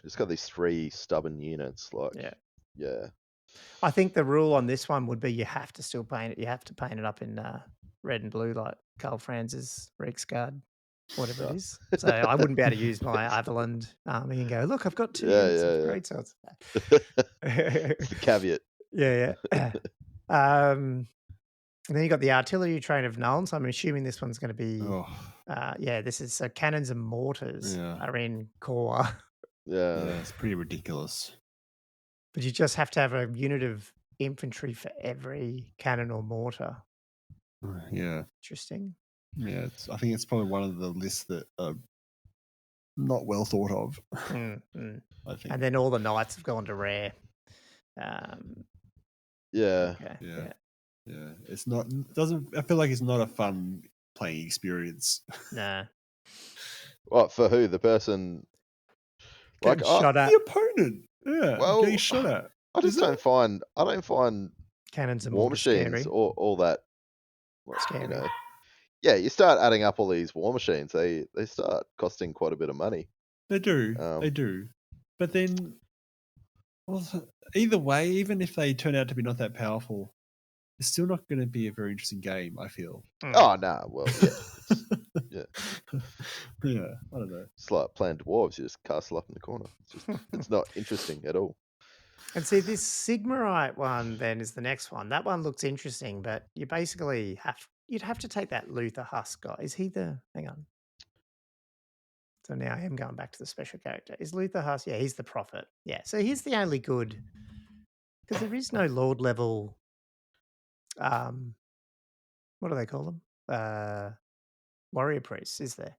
It's got these 3 stubborn units. Like, yeah. I think the rule on this one would be you have to still paint it. You have to paint it up in red and blue, like Karl Franz's Reichsguard, whatever it is. So I wouldn't be able to use my Averland army and go, look, I've got 2 units of great swords. It's the caveat. Yeah. And then you got the artillery train of Nuln. So I'm assuming this one's going to be, this is so cannons and mortars are in core. Yeah, it's pretty ridiculous. But you just have to have a unit of infantry for every cannon or mortar. Yeah. Interesting. Yeah, I think it's probably one of the lists that are not well thought of. I think. And then all the knights have gone to rare. Yeah. It's not. I feel like it's not a fun playing experience. Nah. What, for who? The person? Like shot at the opponent. Yeah. Well, getting shot at. I don't find cannons and war machines or all that. Scary. Yeah, you start adding up all these war machines, they start costing quite a bit of money. They do. But then, either way, even if they turn out to be not that powerful, it's still not going to be a very interesting game, I feel. Oh, no. Well, yeah. Yeah, I don't know. It's like playing dwarves. You just castle up in the corner. It's not interesting at all. And see, this Sigmarite one then is the next one. That one looks interesting, but you basically you'd have to take that Luther Husk guy. Is he hang on. So now I am going back to the special character. Is Luther Haas? Yeah, he's the prophet. Yeah, so he's the only good because there is no Lord level. What do they call them? Warrior priests, is there?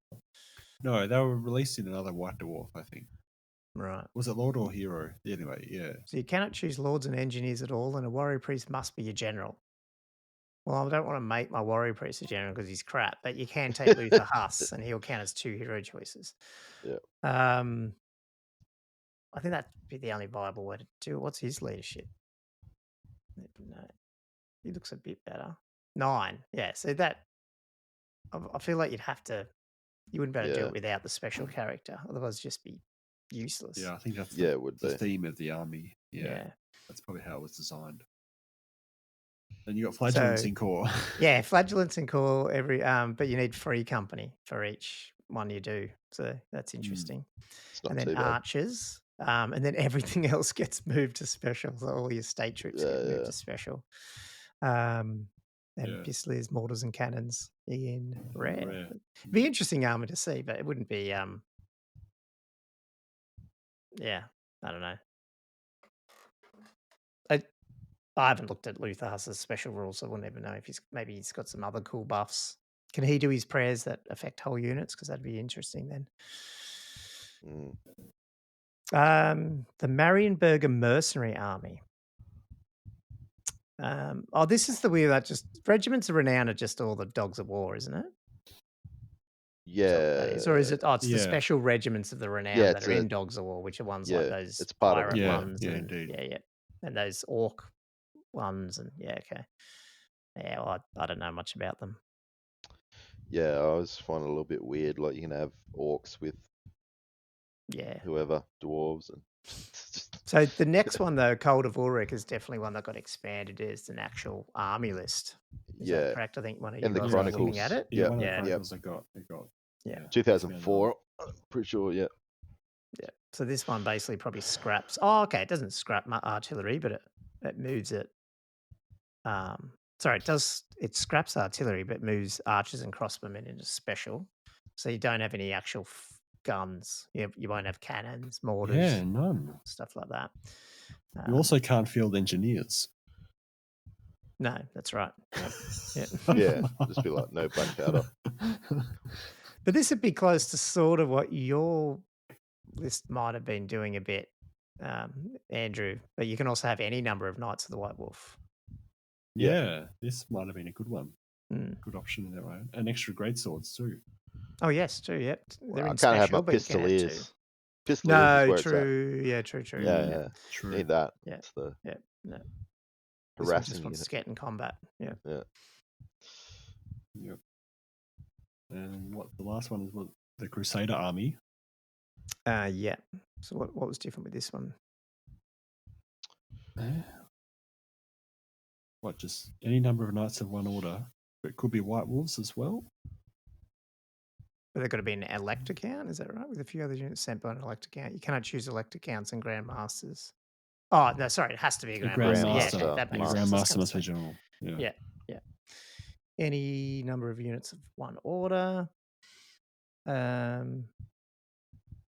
No, they were released in another White Dwarf, I think. Right. Was it Lord or Hero? Anyway, yeah. So you cannot choose lords and engineers at all, and a warrior priest must be your general. Well, I don't want to make my warrior priest a general because he's crap, but you can take Luther Huss, and he'll count as 2 hero choices. Yeah. I think that'd be the only viable way to do it. What's his leadership? No, he looks a bit better. 9. Yeah, so that I feel like you'd have to. You wouldn't be able to do it without the special character, otherwise it'd just be useless. Yeah, I think that's it would the be. theme of the army. Yeah, that's probably how it was designed. Then you got flagellants in core. Yeah, flagellants in core every but you need free company for each one you do. So that's interesting. It's not And then too bad. archers. And then everything else gets moved to special. So all your state troops get moved to special. And pistoliers, mortars, and cannons in rare. It'd be interesting armor to see, but it wouldn't be yeah, I don't know. I haven't looked at Luther Huss's special rules, so I wouldn't even know if maybe he's got some other cool buffs. Can he do his prayers that affect whole units? Because that'd be interesting then. The Marienburger Mercenary Army. This is the weird that just regiments of renown are just all the dogs of war, isn't it? Yeah. Or is it? Oh, it's the special regiments of the renown that are in dogs of war, which are ones like those it's part pirate of it. ones, Yeah, and indeed. and those orc ones, and okay. Yeah, well, I don't know much about them. Yeah, I always find it a little bit weird. Like you can have orcs with whoever, dwarves, and so the next one though, Cold of Ulrich, is definitely one that got expanded as an actual army list. Is that correct? I think one of you guys are looking at it. Yeah, one of the Chronicles I got. 2004. Pretty sure. Yeah. So this one basically probably scraps. Oh, okay. It doesn't scrap artillery, but it moves it. Sorry, it does. It scraps artillery, but moves archers and crossbowmen into special. So you don't have any actual guns. You won't have cannons, mortars. Yeah, none. Stuff like that. You also can't field engineers. No, that's right. Yeah, just be like no black powder. But this would be close to sort of what your list might have been doing a bit, Andrew. But you can also have any number of Knights of the White Wolf. Yeah, this might have been a good one. Good option in that way. And extra great swords too. Oh yes, too. Yep, they're in special. I can't have my pistoliers. No, true. Yeah, true. Yeah, true. Need that. Yeah, it's the no. harassing unit. Scat and combat. Yeah. Yep. And what the last one is? What the Crusader Army? Yeah. So what was different with this one? What, just any number of knights of one order? But it could be White Wolves as well. But they've got to be an elect account, is that right? With a few other units sent by an elect account. You cannot choose elect accounts and grandmasters. Oh, no, sorry, it has to be a grandmaster. Yeah, that makes sense. Grandmaster must be general. Yeah. Any number of units of one order. Yeah,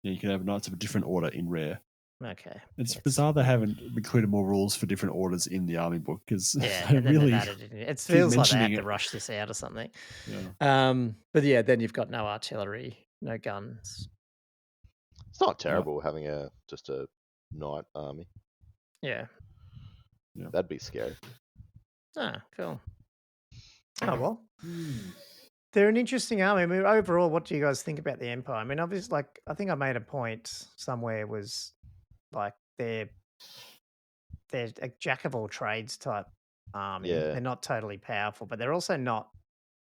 you can have knights of a different order in rare. Okay. It's bizarre they haven't included more rules for different orders in the army book because really it feels like they have to rush this out or something. But yeah, then you've got no artillery, no guns. It's not terrible having just a knight army. Yeah. That'd be scary. Ah, cool. Oh well. They're an interesting army. I mean, overall, what do you guys think about the Empire? I mean, obviously, like I think I made a point somewhere was like they're a jack of all trades type army. They're not totally powerful, but they're also not.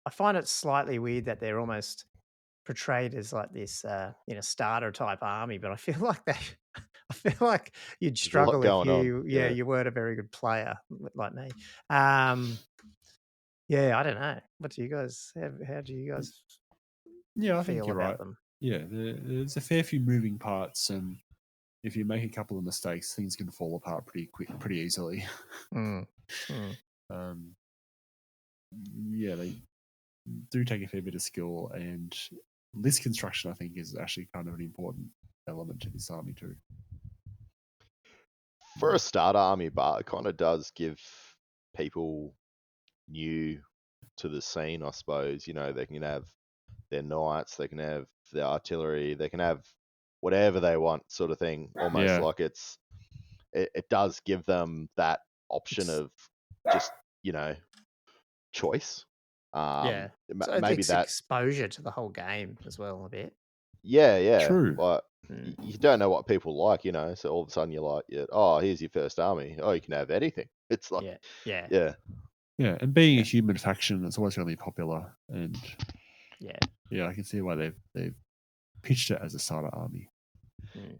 I find it slightly weird that they're almost portrayed as like this, starter type army. But I feel like I feel like you'd struggle if you weren't a very good player like me. Yeah, I don't know. What do you guys? How do you guys? I think you're right. Them? Yeah, there's a fair few moving parts, and if you make a couple of mistakes, things can fall apart pretty easily. They do take a fair bit of skill, and list construction, I think, is actually kind of an important element to this army too. For a starter army, but it kind of does give people new to the scene, I suppose. You know, they can have their knights, they can have their artillery, they can have whatever they want, sort of thing. Almost like it does give them that option of just, you know, choice. Yeah. So I think Maybe it's that. exposure to the whole game as well a bit. Yeah. True. Like you don't know what people like, you know. So all of a sudden you're like, oh, here's your first army. Oh, you can have anything. It's like, yeah. And being a human faction, it's always really popular, and I can see why they've pitched it as a starter army.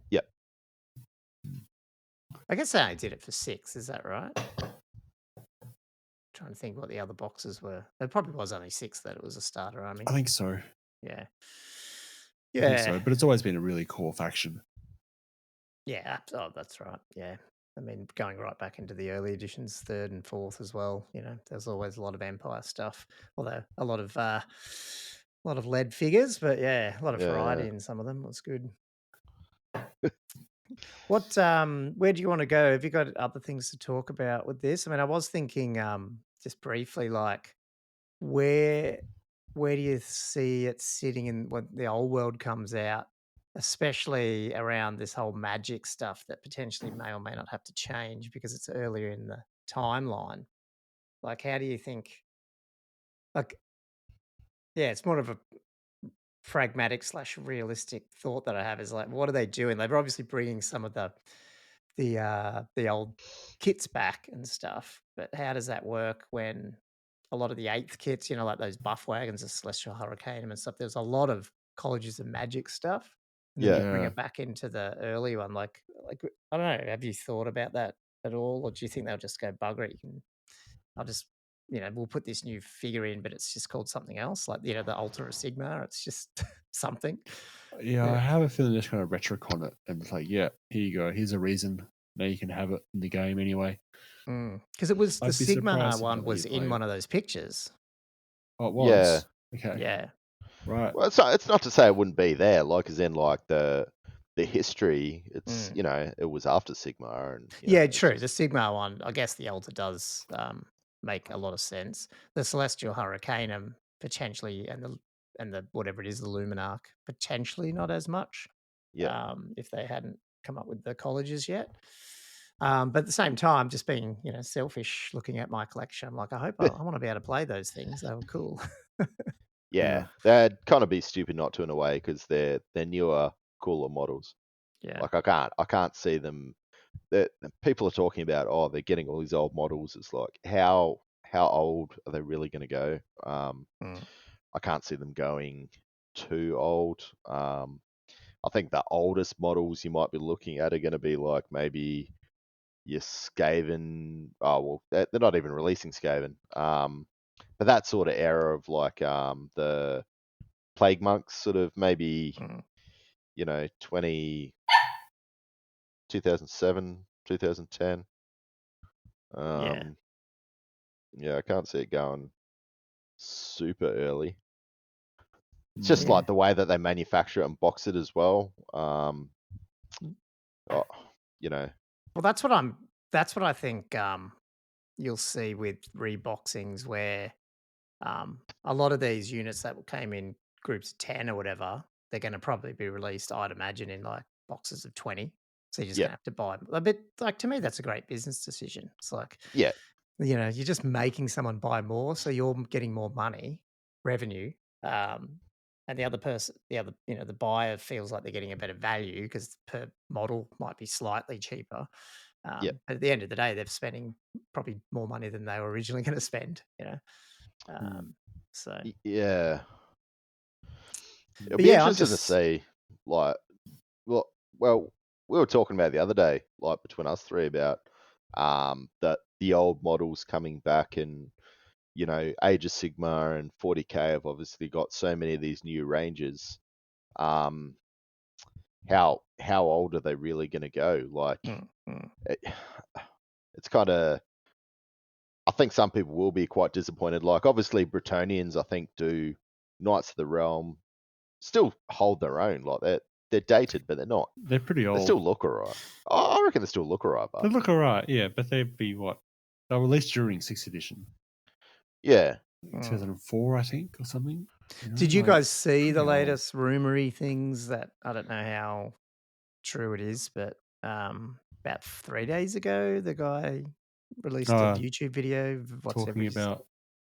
Yep. I guess they only did it for 6. Is that right? Trying to think what the other boxes were. It probably was only 6 that it was a starter army. I think so. Yeah. I think so, but it's always been a really core faction. Yeah. Oh, that's right. Yeah. I mean, going right back into the early editions, 3rd and 4th as well. You know, there's always a lot of Empire stuff, although a lot of lead figures, but a lot of variety in some of them. It was good. What where do you want to go? Have you got other things to talk about with this? I mean, I was thinking just briefly, like where do you see it sitting in when the old world comes out, especially around this whole magic stuff that potentially may or may not have to change because it's earlier in the timeline. Like, how do you think? Like, it's more of a pragmatic / realistic thought that I have is like, what are they doing? They're obviously bringing some of the old kits back and stuff, but how does that work when a lot of the 8th kits, you know, like those buff wagons, the Celestial Hurricane and stuff, there's a lot of Colleges of Magic stuff, and then you bring it back into the early one. Like I don't know, have you thought about that at all, or do you think they'll just go bugger it? I'll just, we'll put this new figure in, but it's just called something else, like, the Ultra Sigma. It's just something. Yeah, I have a feeling just kind of retrocon it and it's like, here you go. Here's a reason. Now you can have it in the game anyway. Because it was the Sigma one was in one of those pictures. Oh, it was? Yeah. Okay. Yeah. Right. Well, it's not to say it wouldn't be there, like as in like the history. It's it was after Sigma and true. The Sigma one, I guess the Ultra does make a lot of sense. The Celestial Hurricanum potentially, and the whatever it is, the Luminarch potentially not as much. If they hadn't come up with the colleges yet. But at the same time, just being selfish, looking at my collection, I'm like, I hope I want to be able to play those things. They were cool. They'd kind of be stupid not to in a way because they're newer, cooler models. Like I can't see them. That people are talking about, they're getting all these old models. It's like how old are they really going to go? I can't see them going too old. I think the oldest models you might be looking at are going to be like maybe your Skaven. Oh well, they're not even releasing Skaven. But that sort of era of like the Plague Monks, sort of maybe 2007, 2010. I can't see it going super early. It's just like the way that they manufacture it and box it as well. Well, that's what I think you'll see with reboxings where a lot of these units that came in groups of 10 or whatever, they're going to probably be released, I'd imagine, in like boxes of 20. So you're just going to have to buy them. A bit, like, to me, that's a great business decision. It's like, you're just making someone buy more, so you're getting more money, revenue. And the other person, the buyer feels like they're getting a better value because per model might be slightly cheaper. But at the end of the day, they're spending probably more money than they were originally going to spend, so it'll be interesting to see. Like, well, we were talking about the other day, like between us three, about that the old models coming back, and Age of Sigma and 40k have obviously got so many of these new ranges. How old are they really going to go? Like, it's kind of. I think some people will be quite disappointed. Like, obviously, Bretonians, I think, do Knights of the Realm, still hold their own. Like they're dated, but they're not. They're pretty They old. still look alright. I reckon they still look alright. They But look alright, yeah, but they'd be what? They were released during 6th edition. yeah, 2004, I think, or something. Did you guys see the pretty old. latest rumory things that I don't know how true it is, but about 3 days ago, the guy released a YouTube video of what's talking about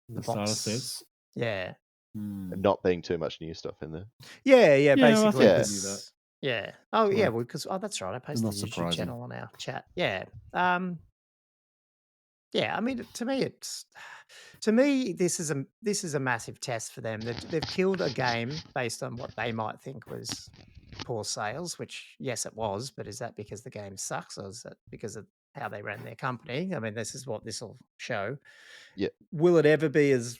the starter box. sets. Yeah. and not being too much new stuff in there. Yeah, Yeah, I basically. think I knew that. Yeah. Oh, yeah, Like, because that's right. I posted not the YouTube surprising. channel on our chat. Yeah. Yeah, I mean, to me, this is a massive test for them. They've killed a game based on what they might think was poor sales, which yes, it was, but is that because the game sucks, or is that because of how they ran their company? I mean, this is what this will show. Yeah. Will it ever be as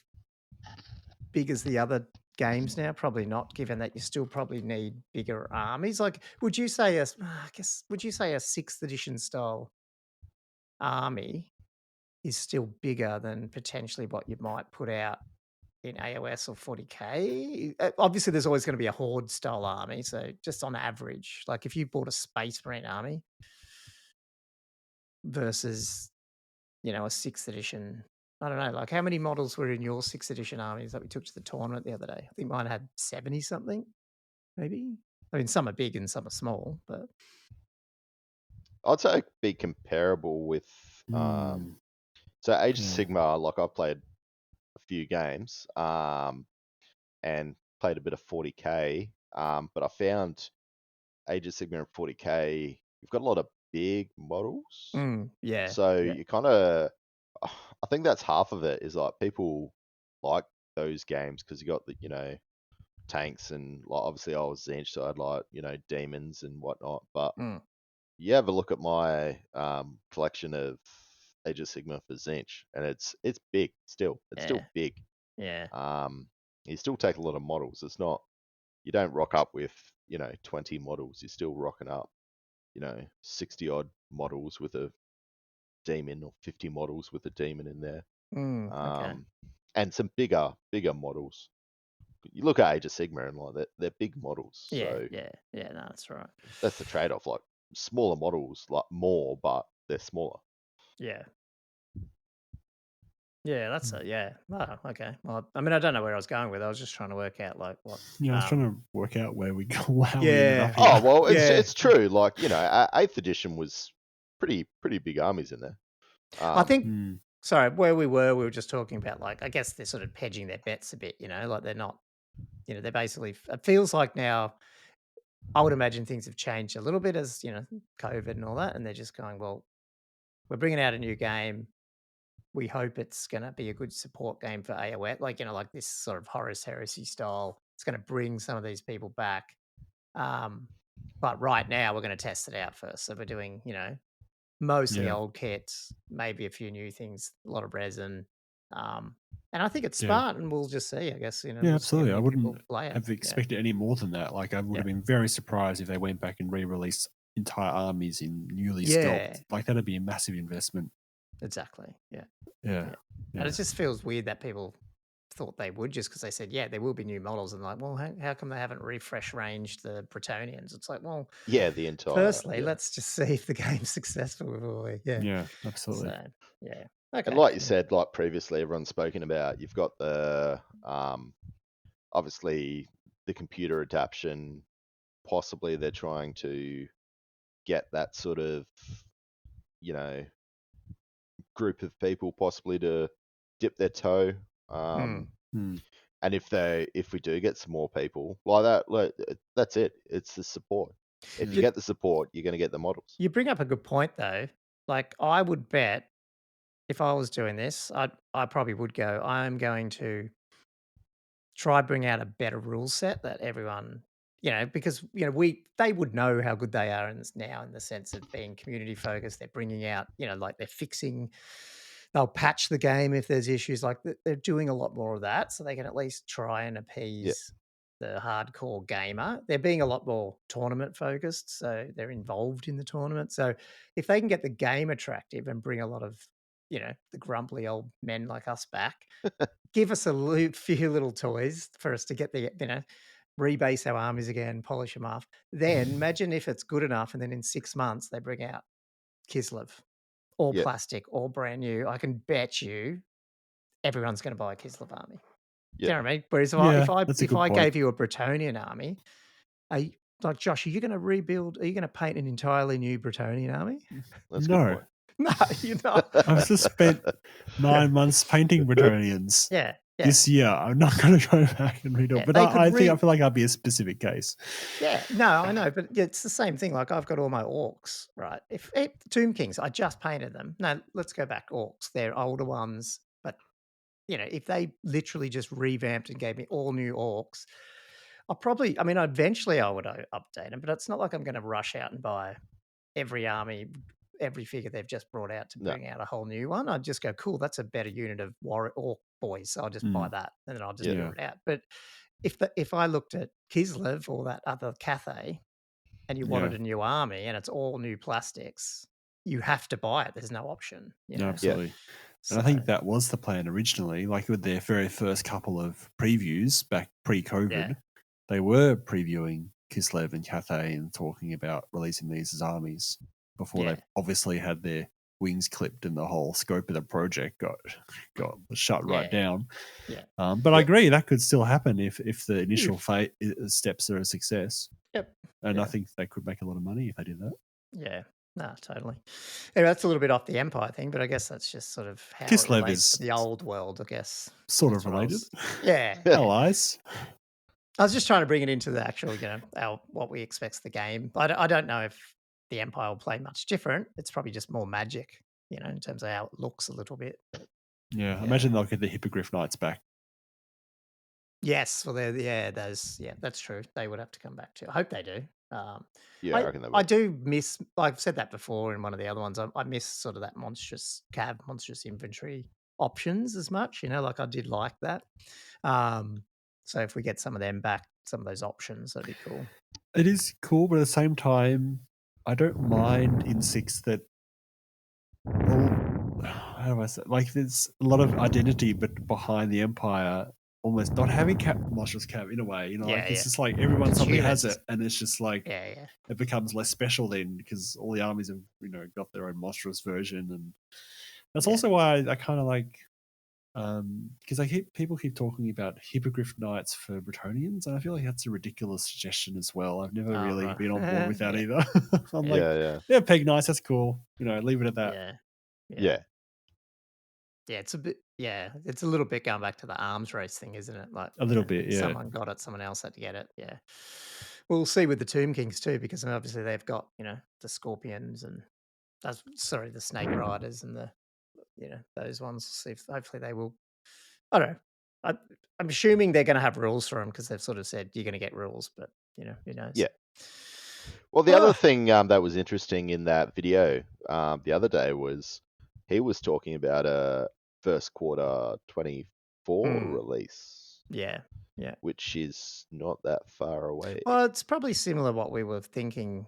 big as the other games now? Probably not, given that you still probably need bigger armies. Like, would you say a 6th edition style army is still bigger than potentially what you might put out in AOS or 40k? Obviously, there's always going to be a horde style army. So just on average, like if you bought a Space Marine army versus, a 6th edition, I don't know, like how many models were in your 6th edition armies that we took to the tournament the other day? I think mine had 70 something, maybe. I mean, some are big and some are small, but I'd say it'd be comparable with so Age of Sigma. Like I've played a few games and played a bit of 40k, but I found Age of Sigma and 40k, you've got a lot of big models. yeah. So you kind of, I think that's half of it, is like people like those games because you got the tanks, and like obviously I was Zinch, so I'd like demons and whatnot. But you have a look at my collection of Age of Sigma for Zinch, and it's big still. It's still big. Yeah. You still take a lot of models. It's not, you don't rock up with 20 models. You're still rocking up 60 odd models with a demon, or 50 models with a demon in there. Okay. And some bigger models. You look at Age of Sigma and like they're big models. Yeah, So yeah, no, that's right. that's the trade-off. Like smaller models, like more, but they're smaller. Yeah. Yeah, that's yeah. Oh, okay. Well, I mean, I don't know where I was going with it. I was just trying to work out like what. Yeah, I was trying to work out where we go. How we ended up here. Oh well, it's true. Like 8th edition was pretty big armies in there. I think. Sorry, where we were just talking about like I guess they're sort of hedging their bets a bit. Like they're not. They're basically. It feels like now. I would imagine things have changed a little bit as COVID and all that, and they're just going, well, we're bringing out a new game. We hope it's going to be a good support game for AOS, like this sort of Horus Heresy style. It's going to bring some of these people back. But right now we're going to test it out first. So we're doing, mostly old kits, maybe a few new things, a lot of resin. And I think it's smart, and we'll just see, I guess. Yeah, we'll absolutely. I wouldn't play it. have expected any more than that. Like I would have been very surprised if they went back and re-released entire armies in newly sculpted. Like that'd be a massive investment. Exactly. Yeah. And it just feels weird that people thought they would, just because they said, there will be new models, and like, well, how come they haven't refresh ranged the Bretonians? It's like, well, the entire. Firstly, let's just see if the game's successful before we. Yeah, absolutely. So, yeah. Okay. And like you said, like previously, everyone's spoken about. You've got the obviously the computer adaptation. Possibly they're trying to get that sort of group of people possibly to dip their toe. And if we do get some more people like that, that's it. It's the support. If you get the support, you're going to get the models. You bring up a good point though. Like I would bet if I was doing this, I probably would go, I'm going to try bring out a better rule set that everyone, because they would know how good they are in the sense of being community focused. They're bringing out, like they'll patch the game if there's issues. Like they're doing a lot more of that, so they can at least try and appease the hardcore gamer. They're being a lot more tournament focused, so they're involved in the tournament. So if they can get the game attractive and bring a lot of the grumpy old men like us back, give us a few little toys for us to get the rebase our armies again, polish them off. Then imagine if it's good enough, and then in 6 months they bring out Kislev, all Yeah. plastic, all brand new. I can bet you everyone's going to buy a Kislev army. Do you know what I mean? Whereas if I gave you a Bretonnian army, like Josh, are you going to rebuild? Are you going to paint an entirely new Bretonnian army? That's a good point. No, you're not. I've just spent 9 months painting Bretonnians. Yeah. This year, I'm not going to go back and redo it. But I feel like I'd be a specific case. Yeah, no, I know, but it's the same thing. Like I've got all my orcs, right? If Tomb Kings, I just painted them. No, let's go back. Orcs, they're older ones, but if they literally just revamped and gave me all new orcs, eventually I would update them, but it's not like I'm going to rush out and buy every army, every figure they've just brought out to bring out a whole new one. I'd just go, cool, that's a better unit of orc boys. So I'll just buy that and then I'll just draw it out. But if I looked at Kislev or that other Cathay and you wanted a new army and it's all new plastics, you have to buy it. There's no option. Absolutely. And I think that was the plan originally. Like with their very first couple of previews back pre-COVID, they were previewing Kislev and Cathay and talking about releasing these as armies before they obviously had their wings clipped and the whole scope of the project got shut right down. But I agree that could still happen if the initial steps are a success. And I think they could make a lot of money if they did that. Yeah. No, totally. Anyway, that's a little bit off the Empire thing, but I guess that's just sort of how it relates to the old world, I guess. Sort of related. Allies. I was just trying to bring it into the actual, what we expect the game. I don't know if the Empire will play much different. It's probably just more magic, in terms of how it looks a little bit. But, imagine they'll get the Hippogriff Knights back. Yes, well, that's true. They would have to come back to. I hope they do. I reckon they will. I do miss. I've said that before in one of the other ones. I miss sort of that monstrous infantry options as much. Like I did like that. So if we get some of them back, some of those options, that'd be cool. It is cool, but at the same time, I don't mind in 6 that. How do I say? Like there's a lot of identity, but behind the Empire. Almost not having monstrous cap in a way, it's just like everyone suddenly has it, and it's just like it becomes less special then because all the armies have got their own monstrous version, and that's also why I kind of like because people keep talking about Hippogriff Knights for Bretonnians, and I feel like that's a ridiculous suggestion as well. I've never really been on board with that either. I'm like, Peg Knights, that's cool, leave it at that. Yeah, it's a bit. Yeah, it's a little bit going back to the arms race thing, isn't it? Like a little bit, Someone got it, someone else had to get it. Yeah, we'll see with the Tomb Kings too, because obviously they've got the Scorpions and the Snake Riders and the those ones. See if hopefully they will. I don't know. I'm assuming they're going to have rules for them because they've sort of said you're going to get rules, but who knows? Yeah. Well, the other thing that was interesting in that video the other day was he was talking about a first quarter 24 release. Yeah. Which is not that far away. Well, it's probably similar what we were thinking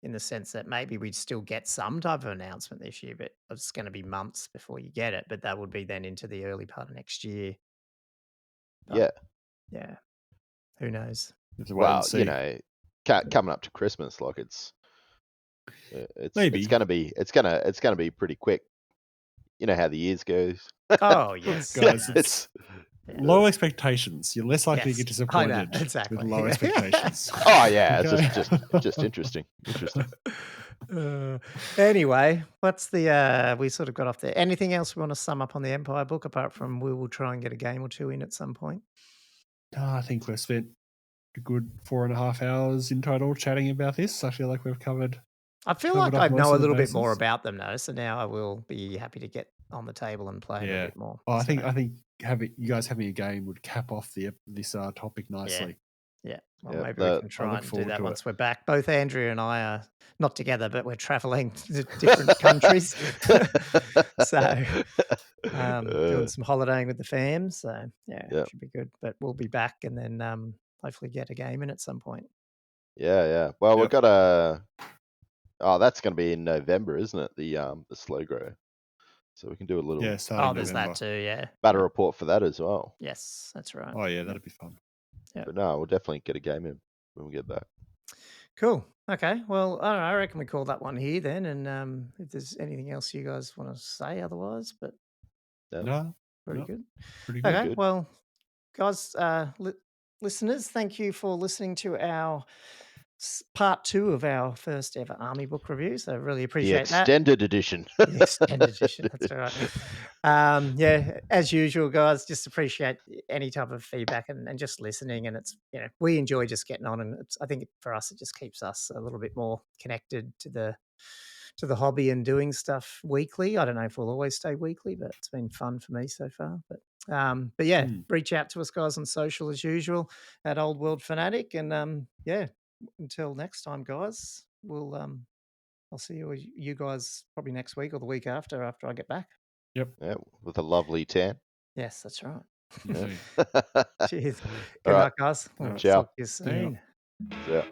in the sense that maybe we'd still get some type of announcement this year, but it's going to be months before you get it. But that would be then into the early part of next year. But, yeah. Who knows? Well, coming up to Christmas, like it's maybe it's gonna be pretty quick. You know how the years goes. Oh yes, guys, it's low expectations. You're less likely to get disappointed with low expectations. Oh yeah, it's just interesting. Anyway, what's the we sort of got off there. Anything else we want to sum up on the Empire book apart from we will try and get a game or two in at some point? I think we've spent a good 4.5 hours in total chatting about this. I feel like we've covered. I feel like I know a little bit more about them now, so now I will be happy to get on the table and play a bit more. Oh, I think you guys having a game would cap off this topic nicely. Yeah. Well, maybe we can try and do that once we're back. Both Andrew and I are not together, but we're traveling to different countries. So doing some holidaying with the fam. So it should be good. But we'll be back and then hopefully get a game in at some point. Yeah. Well, we've got a. Oh, that's going to be in November, isn't it? The slow grow. So we can do a little. There's that too. Yeah. Battle report for that as well. Yes, that's right. Oh yeah, that'd be fun. Yeah. But no, we'll definitely get a game in when we get back. Cool. Okay. Well, I don't know. I reckon we call that one here then. And if there's anything else you guys want to say otherwise, but No, pretty no, good. pretty good. Okay. Good. Well, guys, listeners, thank you for listening to our part 2 of our first ever army book review. So really The appreciate that. extended edition. The extended edition. That's right. Yeah, as usual, guys, just appreciate any type of feedback and just listening. And it's, we enjoy just getting on, and I think for us, it just keeps us a little bit more connected to the hobby and doing stuff weekly. I don't know if we'll always stay weekly, but it's been fun for me so far. But yeah, reach out to us, guys, on social as usual at Old World Fanatic. And yeah, until next time, guys, I'll see you guys probably next week or the week after I get back. Yep. Yeah, with a lovely tan. Yes, that's right. Indeed. Cheers. All Good right. night, guys. We'll Ciao. talk to you soon. Yeah.